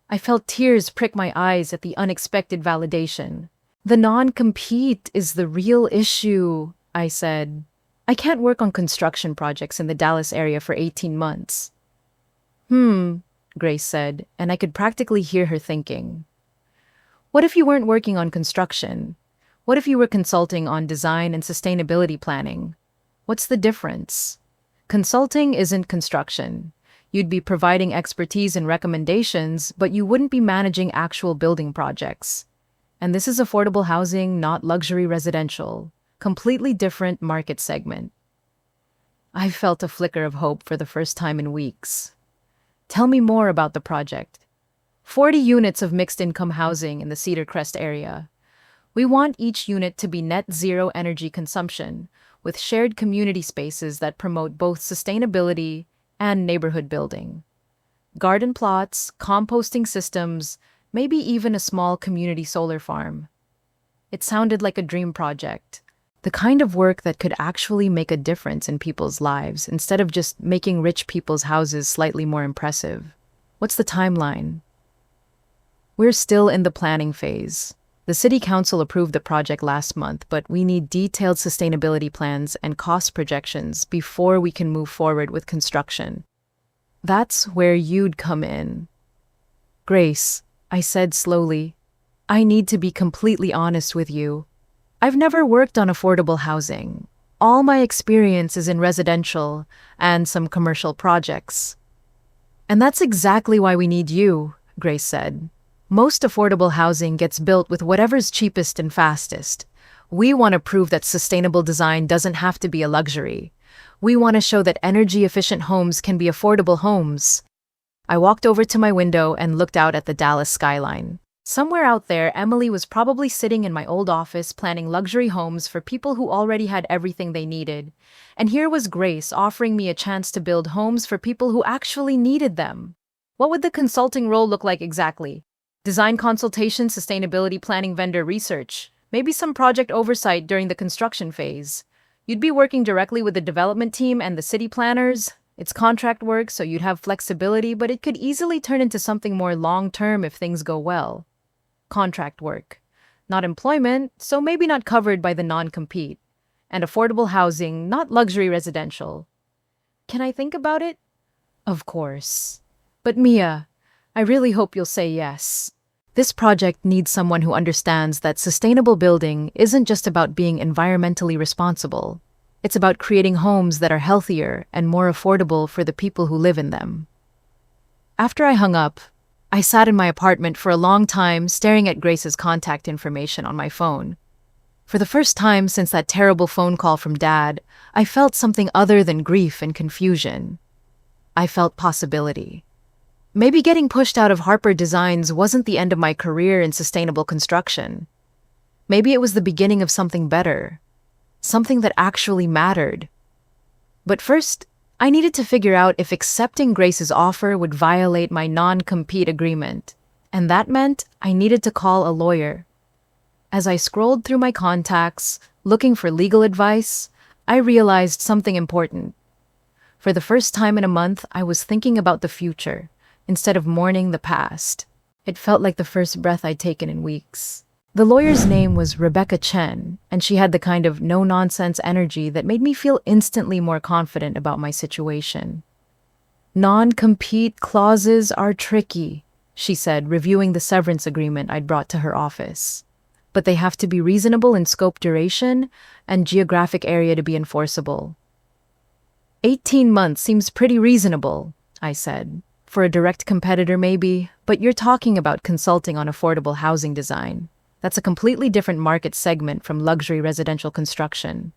I felt tears prick my eyes at the unexpected validation. The non-compete is the real issue, I said. I can't work on construction projects in the Dallas area for 18 months. Grace said, and I could practically hear her thinking. What if you weren't working on construction? What if you were consulting on design and sustainability planning? What's the difference? Consulting isn't construction. You'd be providing expertise and recommendations, but you wouldn't be managing actual building projects. And this is affordable housing, not luxury residential. Completely different market segment. I felt a flicker of hope for the first time in weeks. Tell me more about the project. 40 units of mixed-income housing in the Cedar Crest area. We want each unit to be net zero energy consumption, with shared community spaces that promote both sustainability and neighborhood building. Garden plots, composting systems, maybe even a small community solar farm. It sounded like a dream project, the kind of work that could actually make a difference in people's lives instead of just making rich people's houses slightly more impressive. What's the timeline? We're still in the planning phase. The City Council approved the project last month, but we need detailed sustainability plans and cost projections before we can move forward with construction. That's where you'd come in. Grace, I said slowly, I need to be completely honest with you. I've never worked on affordable housing. All my experience is in residential and some commercial projects. And that's exactly why we need you, Grace said. Most affordable housing gets built with whatever's cheapest and fastest. We want to prove that sustainable design doesn't have to be a luxury. We want to show that energy-efficient homes can be affordable homes. I walked over to my window and looked out at the Dallas skyline. Somewhere out there, Emily was probably sitting in my old office planning luxury homes for people who already had everything they needed. And here was Grace offering me a chance to build homes for people who actually needed them. What would the consulting role look like exactly? Design consultation, sustainability planning, vendor research, maybe some project oversight during the construction phase. You'd be working directly with the development team and the city planners. It's contract work, so you'd have flexibility, but it could easily turn into something more long-term if things go well. Contract work. Not employment, so maybe not covered by the non-compete. And affordable housing, not luxury residential. Can I think about it? Of course. But Mia, I really hope you'll say yes. This project needs someone who understands that sustainable building isn't just about being environmentally responsible. It's about creating homes that are healthier and more affordable for the people who live in them. After I hung up, I sat in my apartment for a long time staring at Grace's contact information on my phone. For the first time since that terrible phone call from Dad, I felt something other than grief and confusion. I felt possibility. Maybe getting pushed out of Harper Designs wasn't the end of my career in sustainable construction. Maybe it was the beginning of something better, something that actually mattered. But first, I needed to figure out if accepting Grace's offer would violate my non-compete agreement, and that meant I needed to call a lawyer. As I scrolled through my contacts, looking for legal advice, I realized something important. For the first time in a month, I was thinking about the future, instead of mourning the past. It felt like the first breath I'd taken in weeks. The lawyer's name was Rebecca Chen, and she had the kind of no-nonsense energy that made me feel instantly more confident about my situation. Non-compete clauses are tricky, she said, reviewing the severance agreement I'd brought to her office. But they have to be reasonable in scope, duration, and geographic area to be enforceable. 18 months seems pretty reasonable, I said. For a direct competitor maybe, but you're talking about consulting on affordable housing design. That's a completely different market segment from luxury residential construction.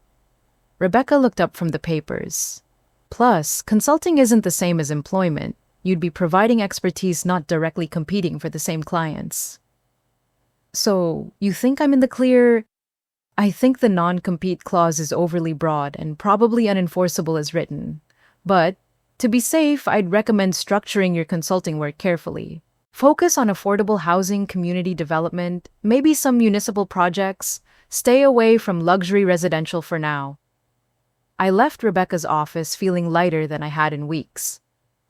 Rebecca looked up from the papers. Plus, consulting isn't the same as employment. You'd be providing expertise, not directly competing for the same clients. So, you think I'm in the clear? I think the non-compete clause is overly broad and probably unenforceable as written. But, to be safe, I'd recommend structuring your consulting work carefully. Focus on affordable housing, community development, maybe some municipal projects. Stay away from luxury residential for now. I left Rebecca's office feeling lighter than I had in weeks.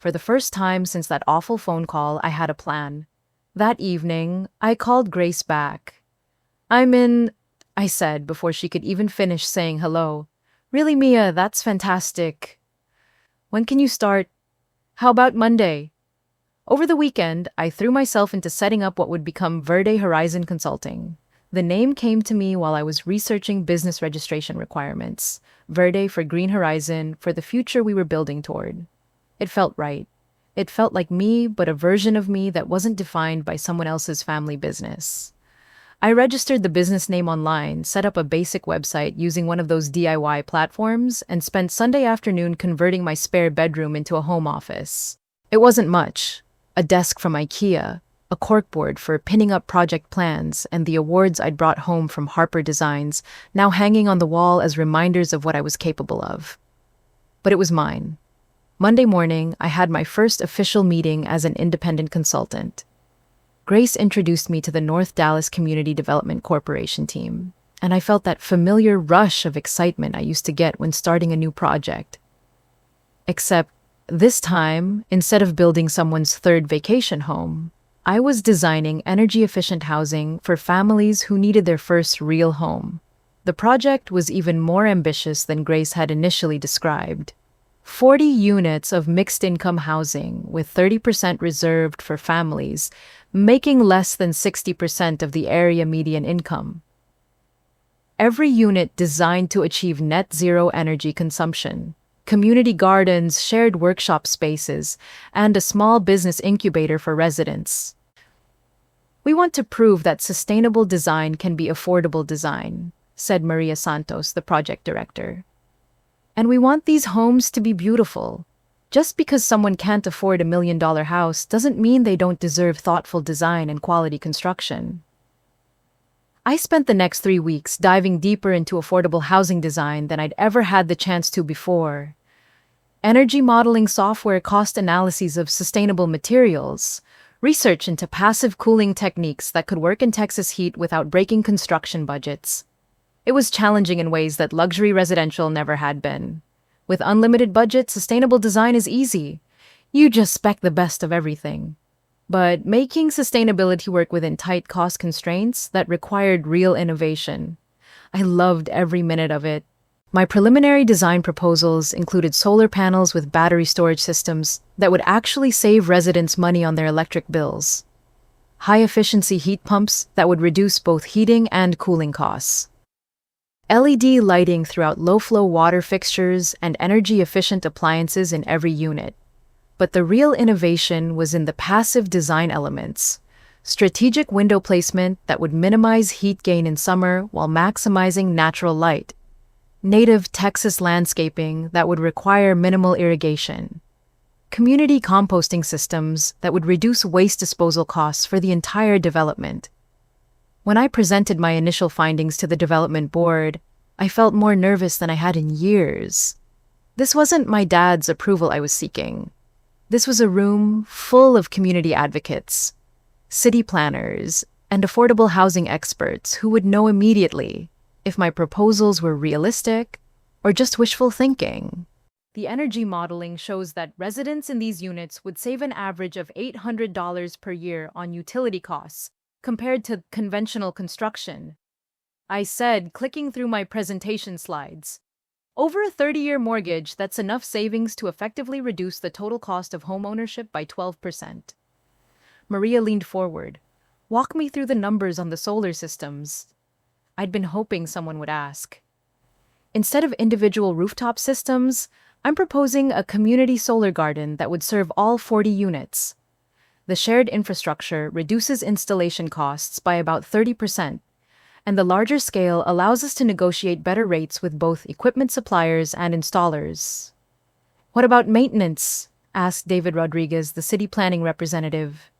For the first time since that awful phone call, I had a plan. That evening, I called Grace back. "I'm in," I said before she could even finish saying hello. "Really, Mia, that's fantastic. When can you start? How about Monday?" Over the weekend, I threw myself into setting up what would become Verde Horizon Consulting. The name came to me while I was researching business registration requirements. Verde for Green Horizon, for the future we were building toward. It felt right. It felt like me, but a version of me that wasn't defined by someone else's family business. I registered the business name online, set up a basic website using one of those DIY platforms, and spent Sunday afternoon converting my spare bedroom into a home office. It wasn't much. A desk from IKEA, a corkboard for pinning up project plans, and the awards I'd brought home from Harper Designs, now hanging on the wall as reminders of what I was capable of. But it was mine. Monday morning, I had my first official meeting as an independent consultant. Grace introduced me to the North Dallas Community Development Corporation team, and I felt that familiar rush of excitement I used to get when starting a new project. Except, this time, instead of building someone's third vacation home, I was designing energy-efficient housing for families who needed their first real home. The project was even more ambitious than Grace had initially described. 40 units of mixed-income housing, with 30% reserved for families, making less than 60% of the area median income. Every unit designed to achieve net zero energy consumption. Community gardens, shared workshop spaces, and a small business incubator for residents. "We want to prove that sustainable design can be affordable design," said Maria Santos, the project director. "And we want these homes to be beautiful. Just because someone can't afford $1 million house doesn't mean they don't deserve thoughtful design and quality construction. I spent the next 3 weeks diving deeper into affordable housing design than I'd ever had the chance to before. Energy modeling software, cost analyses of sustainable materials, research into passive cooling techniques that could work in Texas heat without breaking construction budgets. It was challenging in ways that luxury residential never had been. With unlimited budget, sustainable design is easy. You just spec the best of everything. But making sustainability work within tight cost constraints, that required real innovation. I loved every minute of it. My preliminary design proposals included solar panels with battery storage systems that would actually save residents money on their electric bills. High-efficiency heat pumps that would reduce both heating and cooling costs. LED lighting throughout low-flow water fixtures and energy-efficient appliances in every unit. But the real innovation was in the passive design elements. Strategic window placement that would minimize heat gain in summer while maximizing natural light. Native Texas landscaping that would require minimal irrigation. Community composting systems that would reduce waste disposal costs for the entire development. When I presented my initial findings to the development board, I felt more nervous than I had in years. This wasn't my dad's approval I was seeking. This was a room full of community advocates, city planners, and affordable housing experts who would know immediately if my proposals were realistic or just wishful thinking. The energy modeling shows that residents in these units would save an average of $800 per year on utility costs, compared to conventional construction. I said, clicking through my presentation slides. Over a 30-year mortgage, that's enough savings to effectively reduce the total cost of homeownership by 12%. Maria leaned forward. Walk me through the numbers on the solar systems. I'd been hoping someone would ask. Instead of individual rooftop systems, I'm proposing a community solar garden that would serve all 40 units. The shared infrastructure reduces installation costs by about 30%, and the larger scale allows us to negotiate better rates with both equipment suppliers and installers. What about maintenance? Asked David Rodriguez, the city planning representative.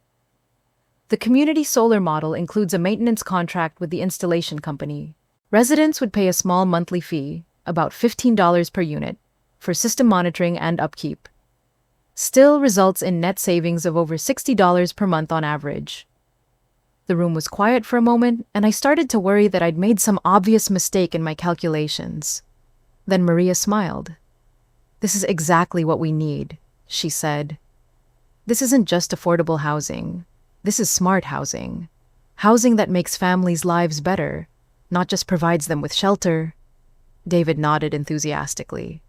The community solar model includes a maintenance contract with the installation company. Residents would pay a small monthly fee, about $15 per unit, for system monitoring and upkeep. Still results in net savings of over $60 per month on average. The room was quiet for a moment, and I started to worry that I'd made some obvious mistake in my calculations. Then Maria smiled. "This is exactly what we need," she said. "This isn't just affordable housing. This is smart housing. Housing that makes families' lives better, not just provides them with shelter." David nodded enthusiastically.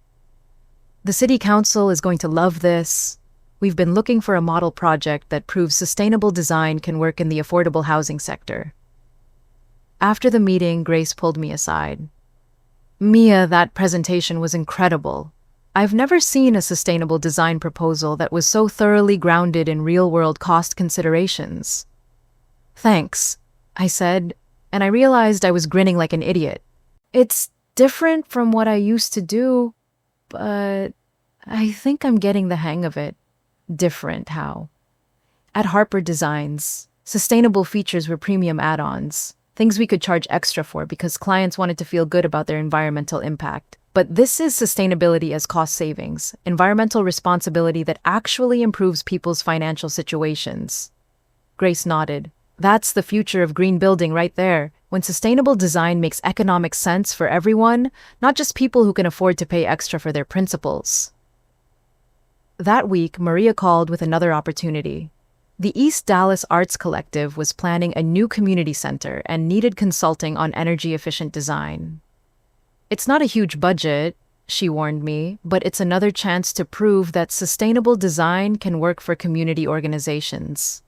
"The city council is going to love this. We've been looking for a model project that proves sustainable design can work in the affordable housing sector." After the meeting, Grace pulled me aside. "Mia, that presentation was incredible. I've never seen a sustainable design proposal that was so thoroughly grounded in real-world cost considerations." "Thanks," I said, and I realized I was grinning like an idiot. It's different from what I used to do, but I think I'm getting the hang of it. Different how? At Harper Designs, sustainable features were premium add-ons, things we could charge extra for because clients wanted to feel good about their environmental impact. But this is sustainability as cost savings, environmental responsibility that actually improves people's financial situations. Grace nodded. That's the future of green building right there, when sustainable design makes economic sense for everyone, not just people who can afford to pay extra for their principles. That week, Maria called with another opportunity. The East Dallas Arts Collective was planning a new community center and needed consulting on energy-efficient design. "It's not a huge budget," she warned me, "but it's another chance to prove that sustainable design can work for community organizations."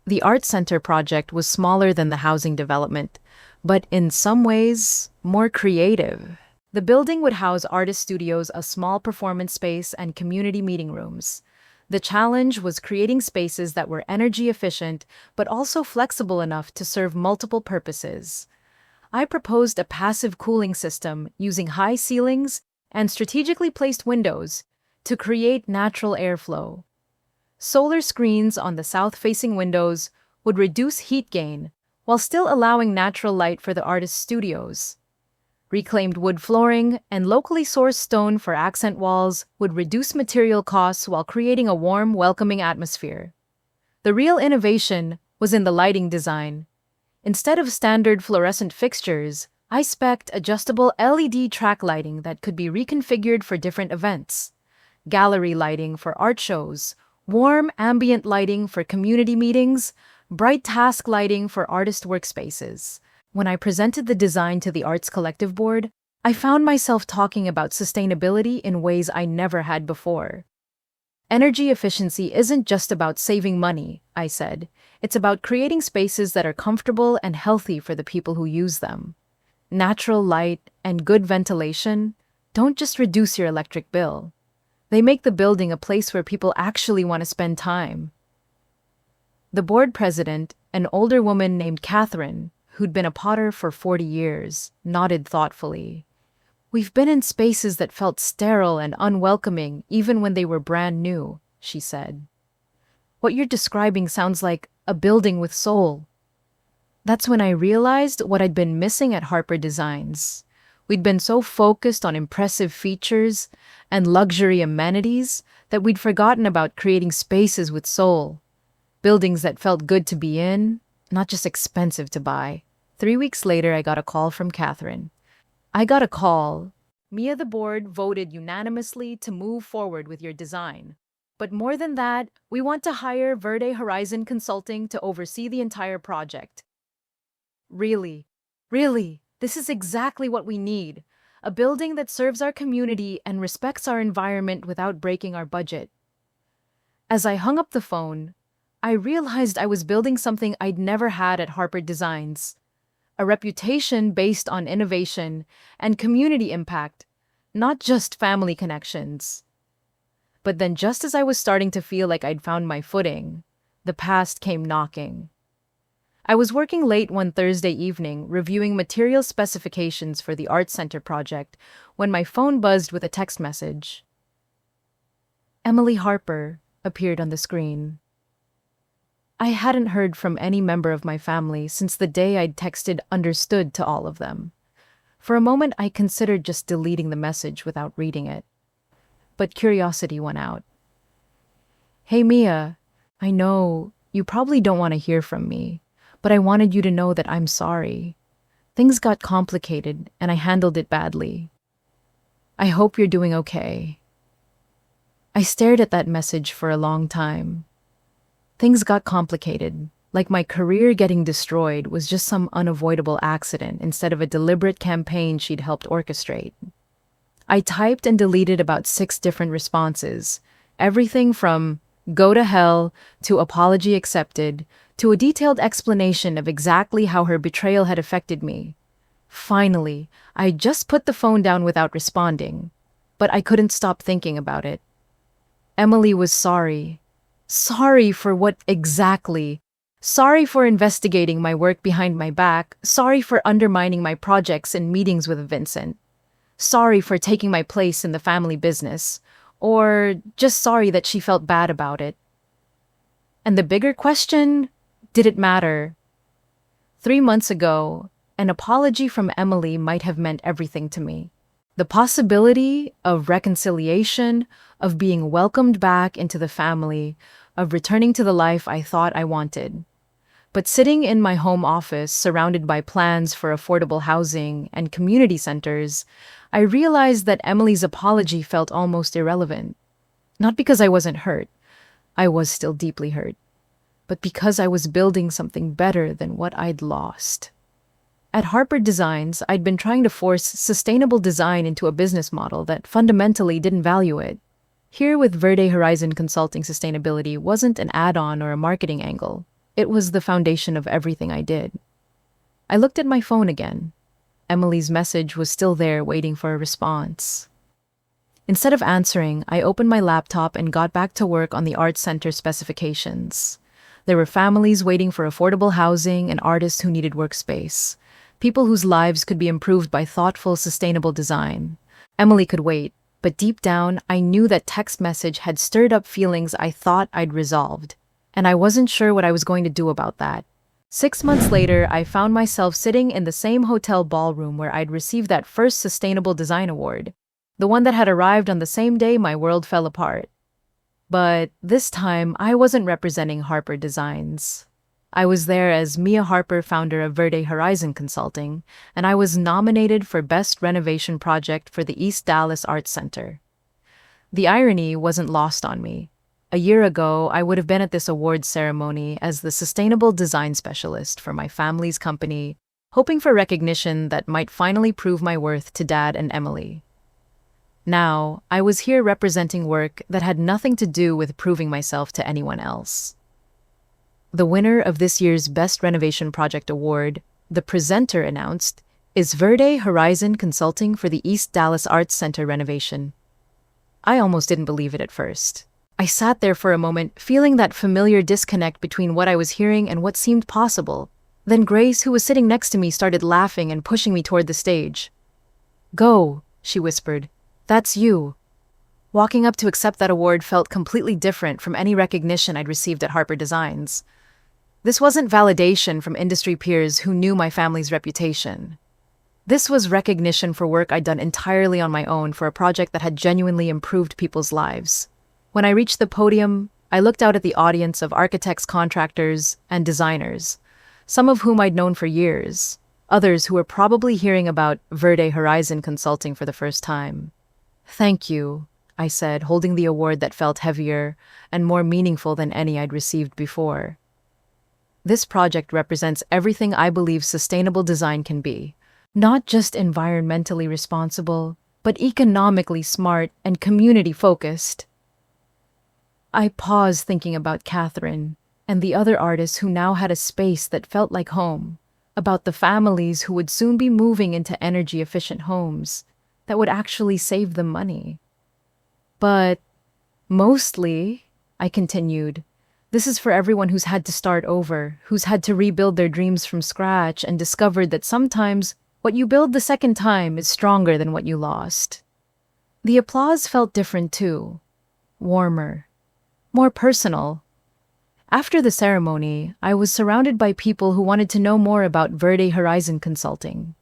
The Art Center project was smaller than the housing development, but in some ways, more creative. The building would house artist studios, a small performance space, and community meeting rooms. The challenge was creating spaces that were energy efficient, but also flexible enough to serve multiple purposes. I proposed a passive cooling system using high ceilings and strategically placed windows to create natural airflow. Solar screens on the south-facing windows would reduce heat gain while still allowing natural light for the artist's studios. Reclaimed wood flooring and locally sourced stone for accent walls would reduce material costs while creating a warm, welcoming atmosphere. The real innovation was in the lighting design. Instead of standard fluorescent fixtures, I spec'd adjustable LED track lighting that could be reconfigured for different events. Gallery lighting for art shows, warm ambient lighting for community meetings, bright task lighting for artist workspaces. When I presented the design to the Arts Collective Board, I found myself talking about sustainability in ways I never had before. Energy efficiency isn't just about saving money, I said. It's about creating spaces that are comfortable and healthy for the people who use them. Natural light and good ventilation don't just reduce your electric bill. They make the building a place where people actually want to spend time. The board president, an older woman named Catherine, who'd been a potter for 40 years, nodded thoughtfully. "We've been in spaces that felt sterile and unwelcoming even when they were brand new," she said. "What you're describing sounds like a building with soul." That's when I realized what I'd been missing at Harper Designs. We'd been so focused on impressive features and luxury amenities that we'd forgotten about creating spaces with soul. Buildings that felt good to be in, not just expensive to buy. 3 weeks later, I got a call from Catherine. "Mia, the board voted unanimously to move forward with your design. But more than that, we want to hire Verde Horizon Consulting to oversee the entire project." Really, this is exactly what we need. A building that serves our community and respects our environment without breaking our budget. As I hung up the phone, I realized I was building something I'd never had at Harper Designs. A reputation based on innovation and community impact, not just family connections. But then just as I was starting to feel like I'd found my footing, the past came knocking. I was working late one Thursday evening reviewing material specifications for the Arts Center project when my phone buzzed with a text message. Emily Harper appeared on the screen. I hadn't heard from any member of my family since the day I'd texted understood to all of them. For a moment, I considered just deleting the message without reading it. But curiosity won out. "Hey Mia, I know you probably don't want to hear from me, but I wanted you to know that I'm sorry. Things got complicated and I handled it badly. I hope you're doing okay." I stared at that message for a long time. Things got complicated, like my career getting destroyed was just some unavoidable accident instead of a deliberate campaign she'd helped orchestrate. I typed and deleted about 6 different responses, everything from "go to hell" to "apology accepted" to a detailed explanation of exactly how her betrayal had affected me. Finally, I just put the phone down without responding, but I couldn't stop thinking about it. Emily was sorry. Sorry for what exactly? Sorry for investigating my work behind my back. Sorry for undermining my projects and meetings with Vincent. Sorry for taking my place in the family business. Or just sorry that she felt bad about it. And the bigger question, did it matter? 3 months ago, an apology from Emily might have meant everything to me. The possibility of reconciliation, of being welcomed back into the family, of returning to the life I thought I wanted. But sitting in my home office, surrounded by plans for affordable housing and community centers, I realized that Emily's apology felt almost irrelevant. Not because I wasn't hurt. I was still deeply hurt. But because I was building something better than what I'd lost. At Harper Designs, I'd been trying to force sustainable design into a business model that fundamentally didn't value it. Here with Verde Horizon Consulting, sustainability wasn't an add-on or a marketing angle. It was the foundation of everything I did. I looked at my phone again. Emily's message was still there waiting for a response. Instead of answering, I opened my laptop and got back to work on the Arts Center specifications. There were families waiting for affordable housing and artists who needed workspace. People whose lives could be improved by thoughtful, sustainable design. Emily could wait. But deep down, I knew that text message had stirred up feelings I thought I'd resolved, and I wasn't sure what I was going to do about that. 6 months later, I found myself sitting in the same hotel ballroom where I'd received that first Sustainable Design Award, the one that had arrived on the same day my world fell apart. But this time, I wasn't representing Harper Designs. I was there as Mia Harper, founder of Verde Horizon Consulting, and I was nominated for Best Renovation Project for the East Dallas Arts Center. The irony wasn't lost on me. A year ago, I would have been at this awards ceremony as the Sustainable Design Specialist for my family's company, hoping for recognition that might finally prove my worth to Dad and Emily. Now, I was here representing work that had nothing to do with proving myself to anyone else. The winner of this year's Best Renovation Project Award, the presenter announced, is Verde Horizon Consulting for the East Dallas Arts Center renovation. I almost didn't believe it at first. I sat there for a moment, feeling that familiar disconnect between what I was hearing and what seemed possible. Then Grace, who was sitting next to me, started laughing and pushing me toward the stage. "Go," she whispered. "That's you." Walking up to accept that award felt completely different from any recognition I'd received at Harper Designs. This wasn't validation from industry peers who knew my family's reputation. This was recognition for work I'd done entirely on my own for a project that had genuinely improved people's lives. When I reached the podium, I looked out at the audience of architects, contractors, and designers, some of whom I'd known for years, others who were probably hearing about Verde Horizon Consulting for the first time. "Thank you," I said, holding the award that felt heavier and more meaningful than any I'd received before. This project represents everything I believe sustainable design can be, not just environmentally responsible, but economically smart and community-focused. I paused thinking about Catherine and the other artists who now had a space that felt like home, about the families who would soon be moving into energy-efficient homes that would actually save them money. But mostly, I continued, this is for everyone who's had to start over, who's had to rebuild their dreams from scratch and discovered that sometimes what you build the second time is stronger than what you lost. The applause felt different too, warmer, more personal. After the ceremony, I was surrounded by people who wanted to know more about Verde Horizon Consulting.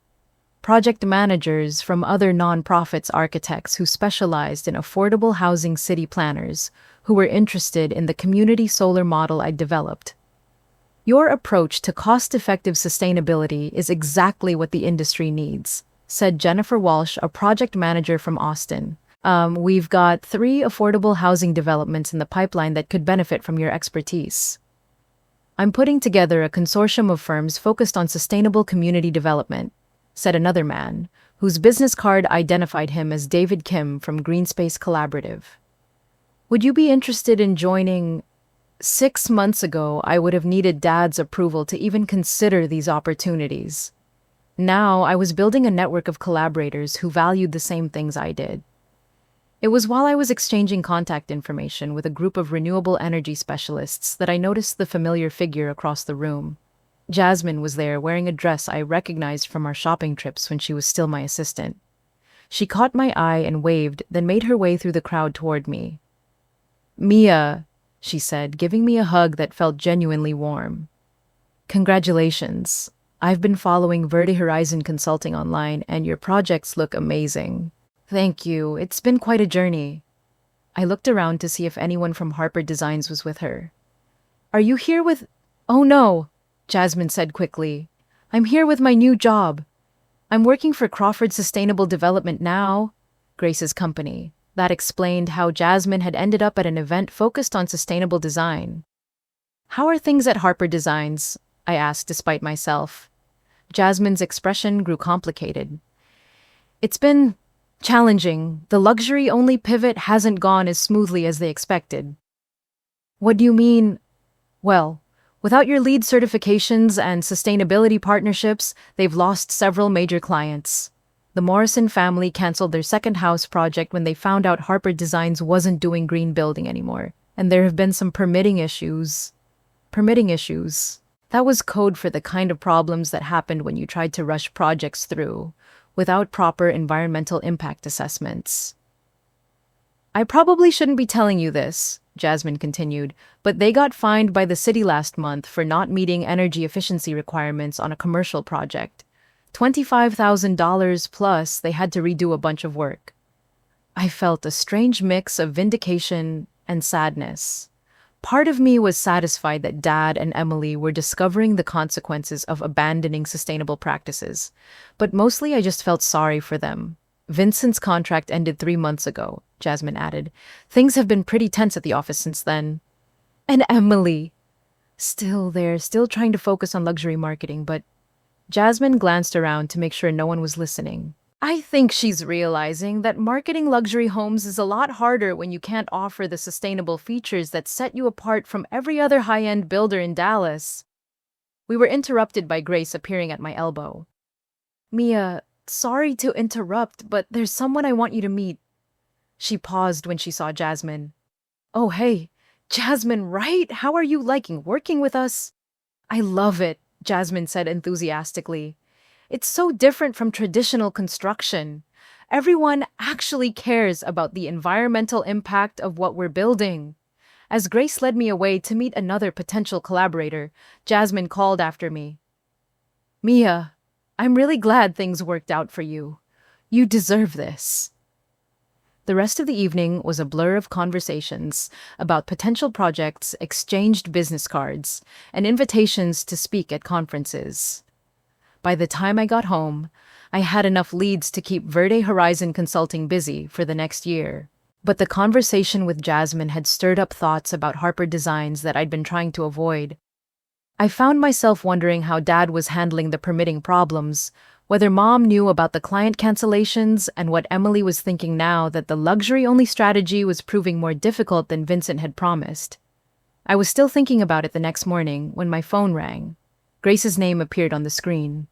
Project managers from other nonprofits, architects who specialized in affordable housing, city planners who were interested in the community solar model I developed. "Your approach to cost-effective sustainability is exactly what the industry needs," said Jennifer Walsh, a project manager from Austin. "We've got 3 affordable housing developments in the pipeline that could benefit from your expertise. I'm putting together a consortium of firms focused on sustainable community development," said another man, whose business card identified him as David Kim from Greenspace Collaborative. "Would you be interested in joining?" 6 months ago, I would have needed Dad's approval to even consider these opportunities. Now, I was building a network of collaborators who valued the same things I did. It was while I was exchanging contact information with a group of renewable energy specialists that I noticed the familiar figure across the room. Jasmine was there, wearing a dress I recognized from our shopping trips when she was still my assistant. She caught my eye and waved, then made her way through the crowd toward me. "Mia," she said, giving me a hug that felt genuinely warm. "Congratulations. I've been following Verde Horizon Consulting online, and your projects look amazing." "Thank you. It's been quite a journey." I looked around to see if anyone from Harper Designs was with her. "Are you here with—" "Oh no," Jasmine said quickly. "I'm here with my new job. I'm working for Crawford Sustainable Development now, Grace's company." That explained how Jasmine had ended up at an event focused on sustainable design. "How are things at Harper Designs?" I asked despite myself. Jasmine's expression grew complicated. "It's been challenging. The luxury-only pivot hasn't gone as smoothly as they expected." "What do you mean?" "Well, without your LEED certifications and sustainability partnerships, they've lost several major clients. The Morrison family canceled their second house project when they found out Harper Designs wasn't doing green building anymore, and there have been some permitting issues. Permitting issues. That was code for the kind of problems that happened when you tried to rush projects through, without proper environmental impact assessments." I probably shouldn't be telling you this, Jasmine continued, but they got fined by the city last month for not meeting energy efficiency requirements on a commercial project. $25,000 plus they had to redo a bunch of work. I felt a strange mix of vindication and sadness. Part of me was satisfied that Dad and Emily were discovering the consequences of abandoning sustainable practices, but mostly I just felt sorry for them. Vincent's contract ended 3 months ago, Jasmine added. Things have been pretty tense at the office since then. And Emily. Still there, still trying to focus on luxury marketing, but Jasmine glanced around to make sure no one was listening. I think she's realizing that marketing luxury homes is a lot harder when you can't offer the sustainable features that set you apart from every other high-end builder in Dallas. We were interrupted by Grace appearing at my elbow. Mia, sorry to interrupt, but there's someone I want you to meet. She paused when she saw Jasmine. Oh, hey, Jasmine, right? How are you liking working with us? I love it, Jasmine said enthusiastically. It's so different from traditional construction. Everyone actually cares about the environmental impact of what we're building. As Grace led me away to meet another potential collaborator, Jasmine called after me. Mia, I'm really glad things worked out for you. You deserve this. The rest of the evening was a blur of conversations about potential projects, exchanged business cards, and invitations to speak at conferences. By the time I got home, I had enough leads to keep Verde Horizon Consulting busy for the next year. But the conversation with Jasmine had stirred up thoughts about Harper Designs that I'd been trying to avoid. I found myself wondering how Dad was handling the permitting problems, whether Mom knew about the client cancellations, and what Emily was thinking now that the luxury-only strategy was proving more difficult than Vincent had promised. I was still thinking about it the next morning when my phone rang. Grace's name appeared on the screen.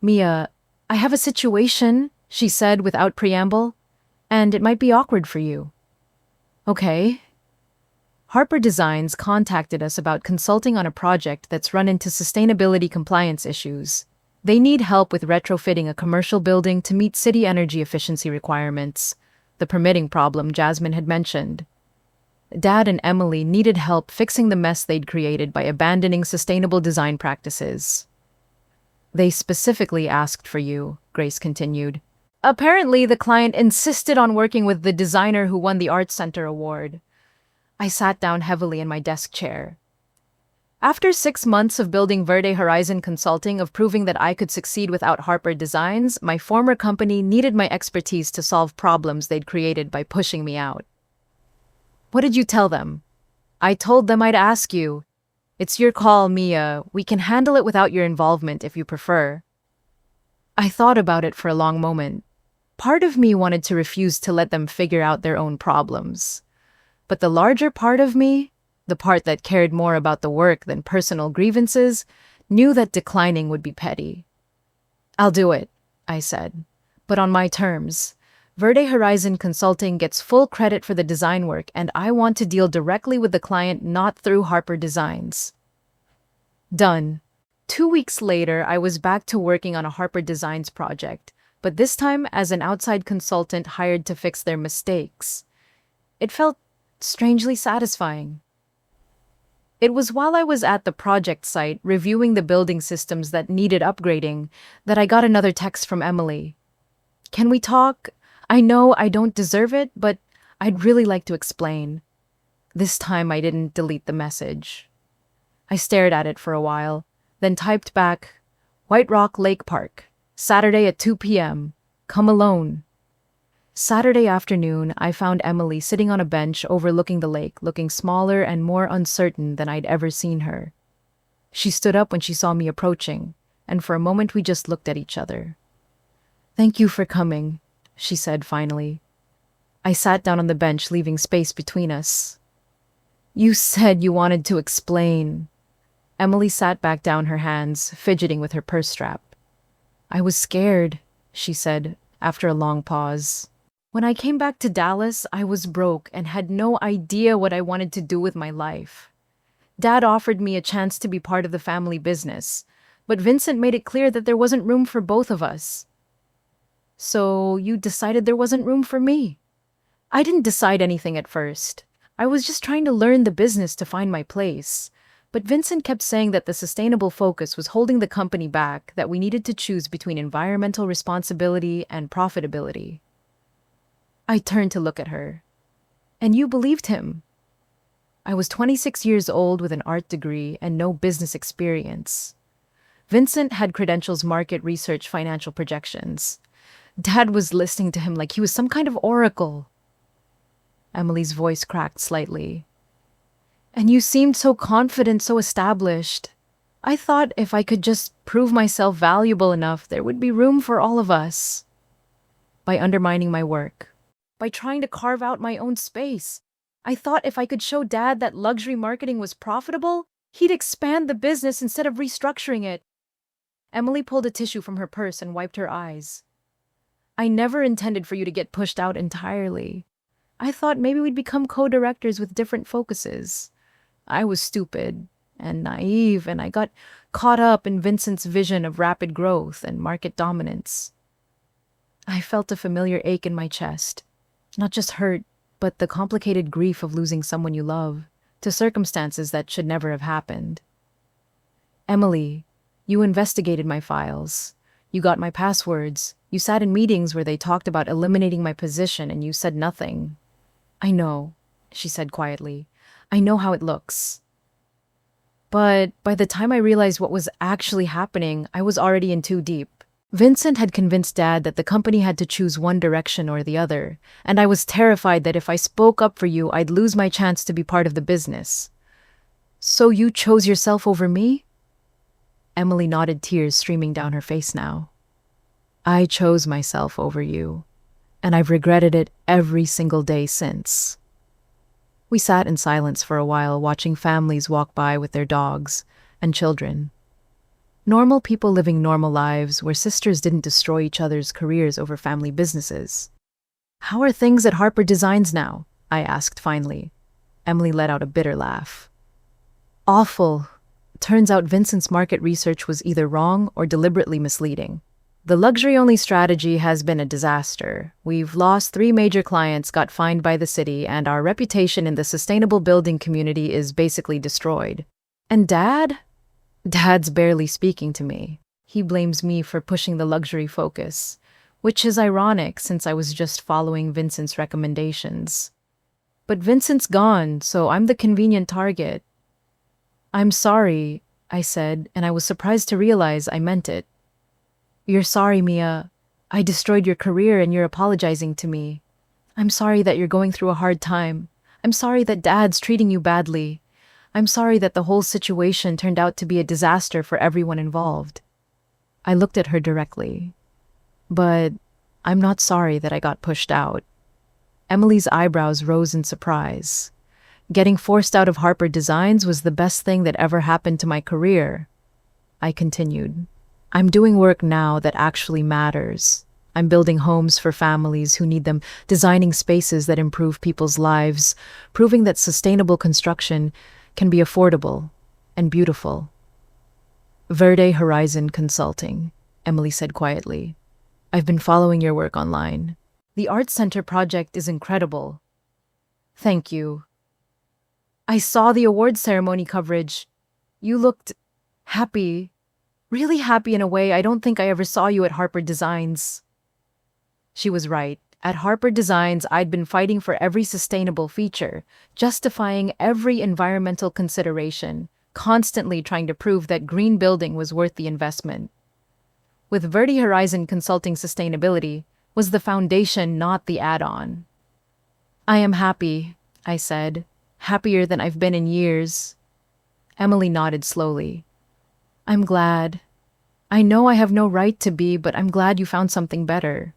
Mia, I have a situation, she said without preamble, and it might be awkward for you. Okay. Harper Designs contacted us about consulting on a project that's run into sustainability compliance issues. They need help with retrofitting a commercial building to meet city energy efficiency requirements, the permitting problem Jasmine had mentioned. Dad and Emily needed help fixing the mess they'd created by abandoning sustainable design practices. They specifically asked for you, Grace continued. Apparently, the client insisted on working with the designer who won the Arts Center award. I sat down heavily in my desk chair. After 6 months of building Verde Horizon Consulting, of proving that I could succeed without Harper Designs, my former company needed my expertise to solve problems they'd created by pushing me out. What did you tell them? I told them I'd ask you. It's your call, Mia. We can handle it without your involvement if you prefer. I thought about it for a long moment. Part of me wanted to refuse to let them figure out their own problems. But the larger part of me, the part that cared more about the work than personal grievances, knew that declining would be petty. I'll do it, I said, but on my terms. Verde Horizon Consulting gets full credit for the design work, and I want to deal directly with the client, not through Harper Designs. Done. 2 weeks later, I was back to working on a Harper Designs project, but this time as an outside consultant hired to fix their mistakes. It felt strangely satisfying. It was while I was at the project site reviewing the building systems that needed upgrading that I got another text from Emily. Can we talk? I know I don't deserve it, but I'd really like to explain. This time I didn't delete the message. I stared at it for a while, then typed back, White Rock Lake Park, Saturday at 2 p.m. Come alone. Saturday afternoon, I found Emily sitting on a bench overlooking the lake, looking smaller and more uncertain than I'd ever seen her. She stood up when she saw me approaching, and for a moment we just looked at each other. Thank you for coming, she said finally. I sat down on the bench, leaving space between us. You said you wanted to explain. Emily sat back down, her hands fidgeting with her purse strap. I was scared, she said, after a long pause. When I came back to Dallas, I was broke and had no idea what I wanted to do with my life. Dad offered me a chance to be part of the family business, but Vincent made it clear that there wasn't room for both of us. So you decided there wasn't room for me? I didn't decide anything at first. I was just trying to learn the business to find my place. But Vincent kept saying that the sustainable focus was holding the company back, that we needed to choose between environmental responsibility and profitability. I turned to look at her. And you believed him. I was 26 years old with an art degree and no business experience. Vincent had credentials, market research, financial projections. Dad was listening to him like he was some kind of oracle. Emily's voice cracked slightly. And you seemed so confident, so established. I thought if I could just prove myself valuable enough, there would be room for all of us. By undermining my work, by trying to carve out my own space, I thought if I could show Dad that luxury marketing was profitable, he'd expand the business instead of restructuring it. Emily pulled a tissue from her purse and wiped her eyes. I never intended for you to get pushed out entirely. I thought maybe we'd become co-directors with different focuses. I was stupid and naive, and I got caught up in Vincent's vision of rapid growth and market dominance. I felt a familiar ache in my chest. Not just hurt, but the complicated grief of losing someone you love to circumstances that should never have happened. Emily, you investigated my files. You got my passwords. You sat in meetings where they talked about eliminating my position and you said nothing. I know, she said quietly. I know how it looks. But by the time I realized what was actually happening, I was already in too deep. Vincent had convinced Dad that the company had to choose one direction or the other, and I was terrified that if I spoke up for you, I'd lose my chance to be part of the business. So you chose yourself over me? Emily nodded, tears streaming down her face now. I chose myself over you, and I've regretted it every single day since. We sat in silence for a while, watching families walk by with their dogs and children. Normal people living normal lives where sisters didn't destroy each other's careers over family businesses. How are things at Harper Designs now? I asked finally. Emily let out a bitter laugh. Awful. Turns out Vincent's market research was either wrong or deliberately misleading. The luxury-only strategy has been a disaster. We've lost 3 major clients, got fined by the city, and our reputation in the sustainable building community is basically destroyed. And Dad? Dad's barely speaking to me. He blames me for pushing the luxury focus, which is ironic since I was just following Vincent's recommendations. But Vincent's gone, so I'm the convenient target. I'm sorry, I said, and I was surprised to realize I meant it. You're sorry, Mia. I destroyed your career and you're apologizing to me. I'm sorry that you're going through a hard time. I'm sorry that Dad's treating you badly. I'm sorry that the whole situation turned out to be a disaster for everyone involved. I looked at her directly. But I'm not sorry that I got pushed out. Emily's eyebrows rose in surprise. Getting forced out of Harper Designs was the best thing that ever happened to my career. I continued. I'm doing work now that actually matters. I'm building homes for families who need them, designing spaces that improve people's lives, proving that sustainable construction can be affordable and beautiful. Verde Horizon Consulting, Emily said quietly. I've been following your work online. The Arts Center project is incredible. Thank you. I saw the awards ceremony coverage. You looked happy, really happy in a way I don't think I ever saw you at Harper Designs. She was right. At Harper Designs, I'd been fighting for every sustainable feature, justifying every environmental consideration, constantly trying to prove that green building was worth the investment. With Verde Horizon Consulting, sustainability was the foundation, not the add-on. I am happy, I said, happier than I've been in years. Emily nodded slowly. I'm glad. I know I have no right to be, but I'm glad you found something better.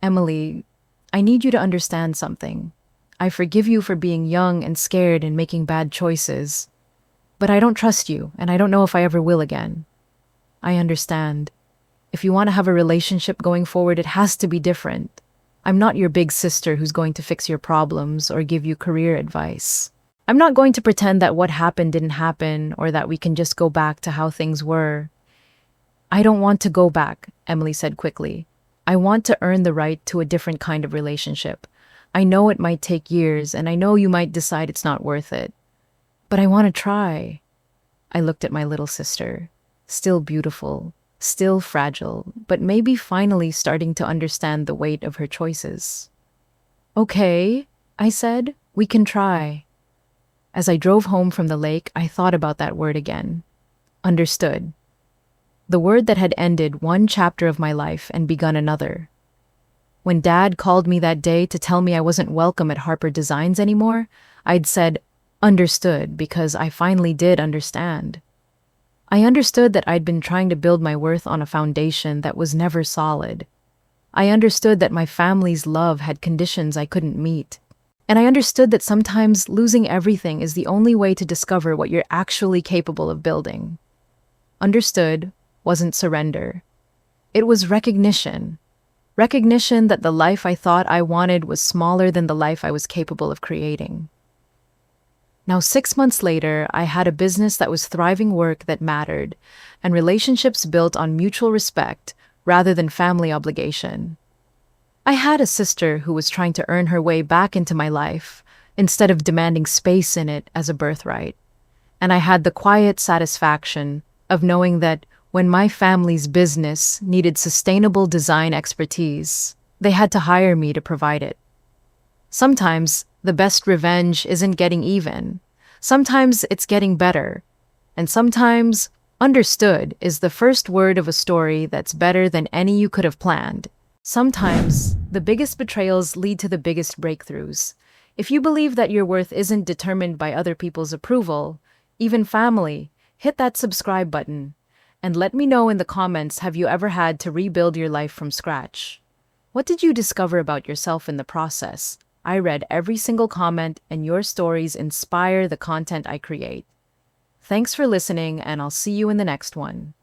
Emily, I need you to understand something. I forgive you for being young and scared and making bad choices. But I don't trust you, and I don't know if I ever will again. I understand. If you want to have a relationship going forward, it has to be different. I'm not your big sister who's going to fix your problems or give you career advice. I'm not going to pretend that what happened didn't happen or that we can just go back to how things were. I don't want to go back, Emily said quickly. I want to earn the right to a different kind of relationship. I know it might take years, and I know you might decide it's not worth it. But I want to try. I looked at my little sister, still beautiful, still fragile, but maybe finally starting to understand the weight of her choices. Okay, I said, we can try. As I drove home from the lake, I thought about that word again. Understood. The word that had ended one chapter of my life and begun another. When Dad called me that day to tell me I wasn't welcome at Harper Designs anymore, I'd said, understood, because I finally did understand. I understood that I'd been trying to build my worth on a foundation that was never solid. I understood that my family's love had conditions I couldn't meet. And I understood that sometimes losing everything is the only way to discover what you're actually capable of building. Understood wasn't surrender. It was recognition. Recognition that the life I thought I wanted was smaller than the life I was capable of creating. Now, 6 months later, I had a business that was thriving, work that mattered, and relationships built on mutual respect rather than family obligation. I had a sister who was trying to earn her way back into my life instead of demanding space in it as a birthright. And I had the quiet satisfaction of knowing that when my family's business needed sustainable design expertise, they had to hire me to provide it. Sometimes the best revenge isn't getting even. Sometimes it's getting better. And sometimes understood is the first word of a story that's better than any you could have planned. Sometimes the biggest betrayals lead to the biggest breakthroughs. If you believe that your worth isn't determined by other people's approval, even family, hit that subscribe button. And let me know in the comments, have you ever had to rebuild your life from scratch? What did you discover about yourself in the process? I read every single comment, and your stories inspire the content I create. Thanks for listening, and I'll see you in the next one.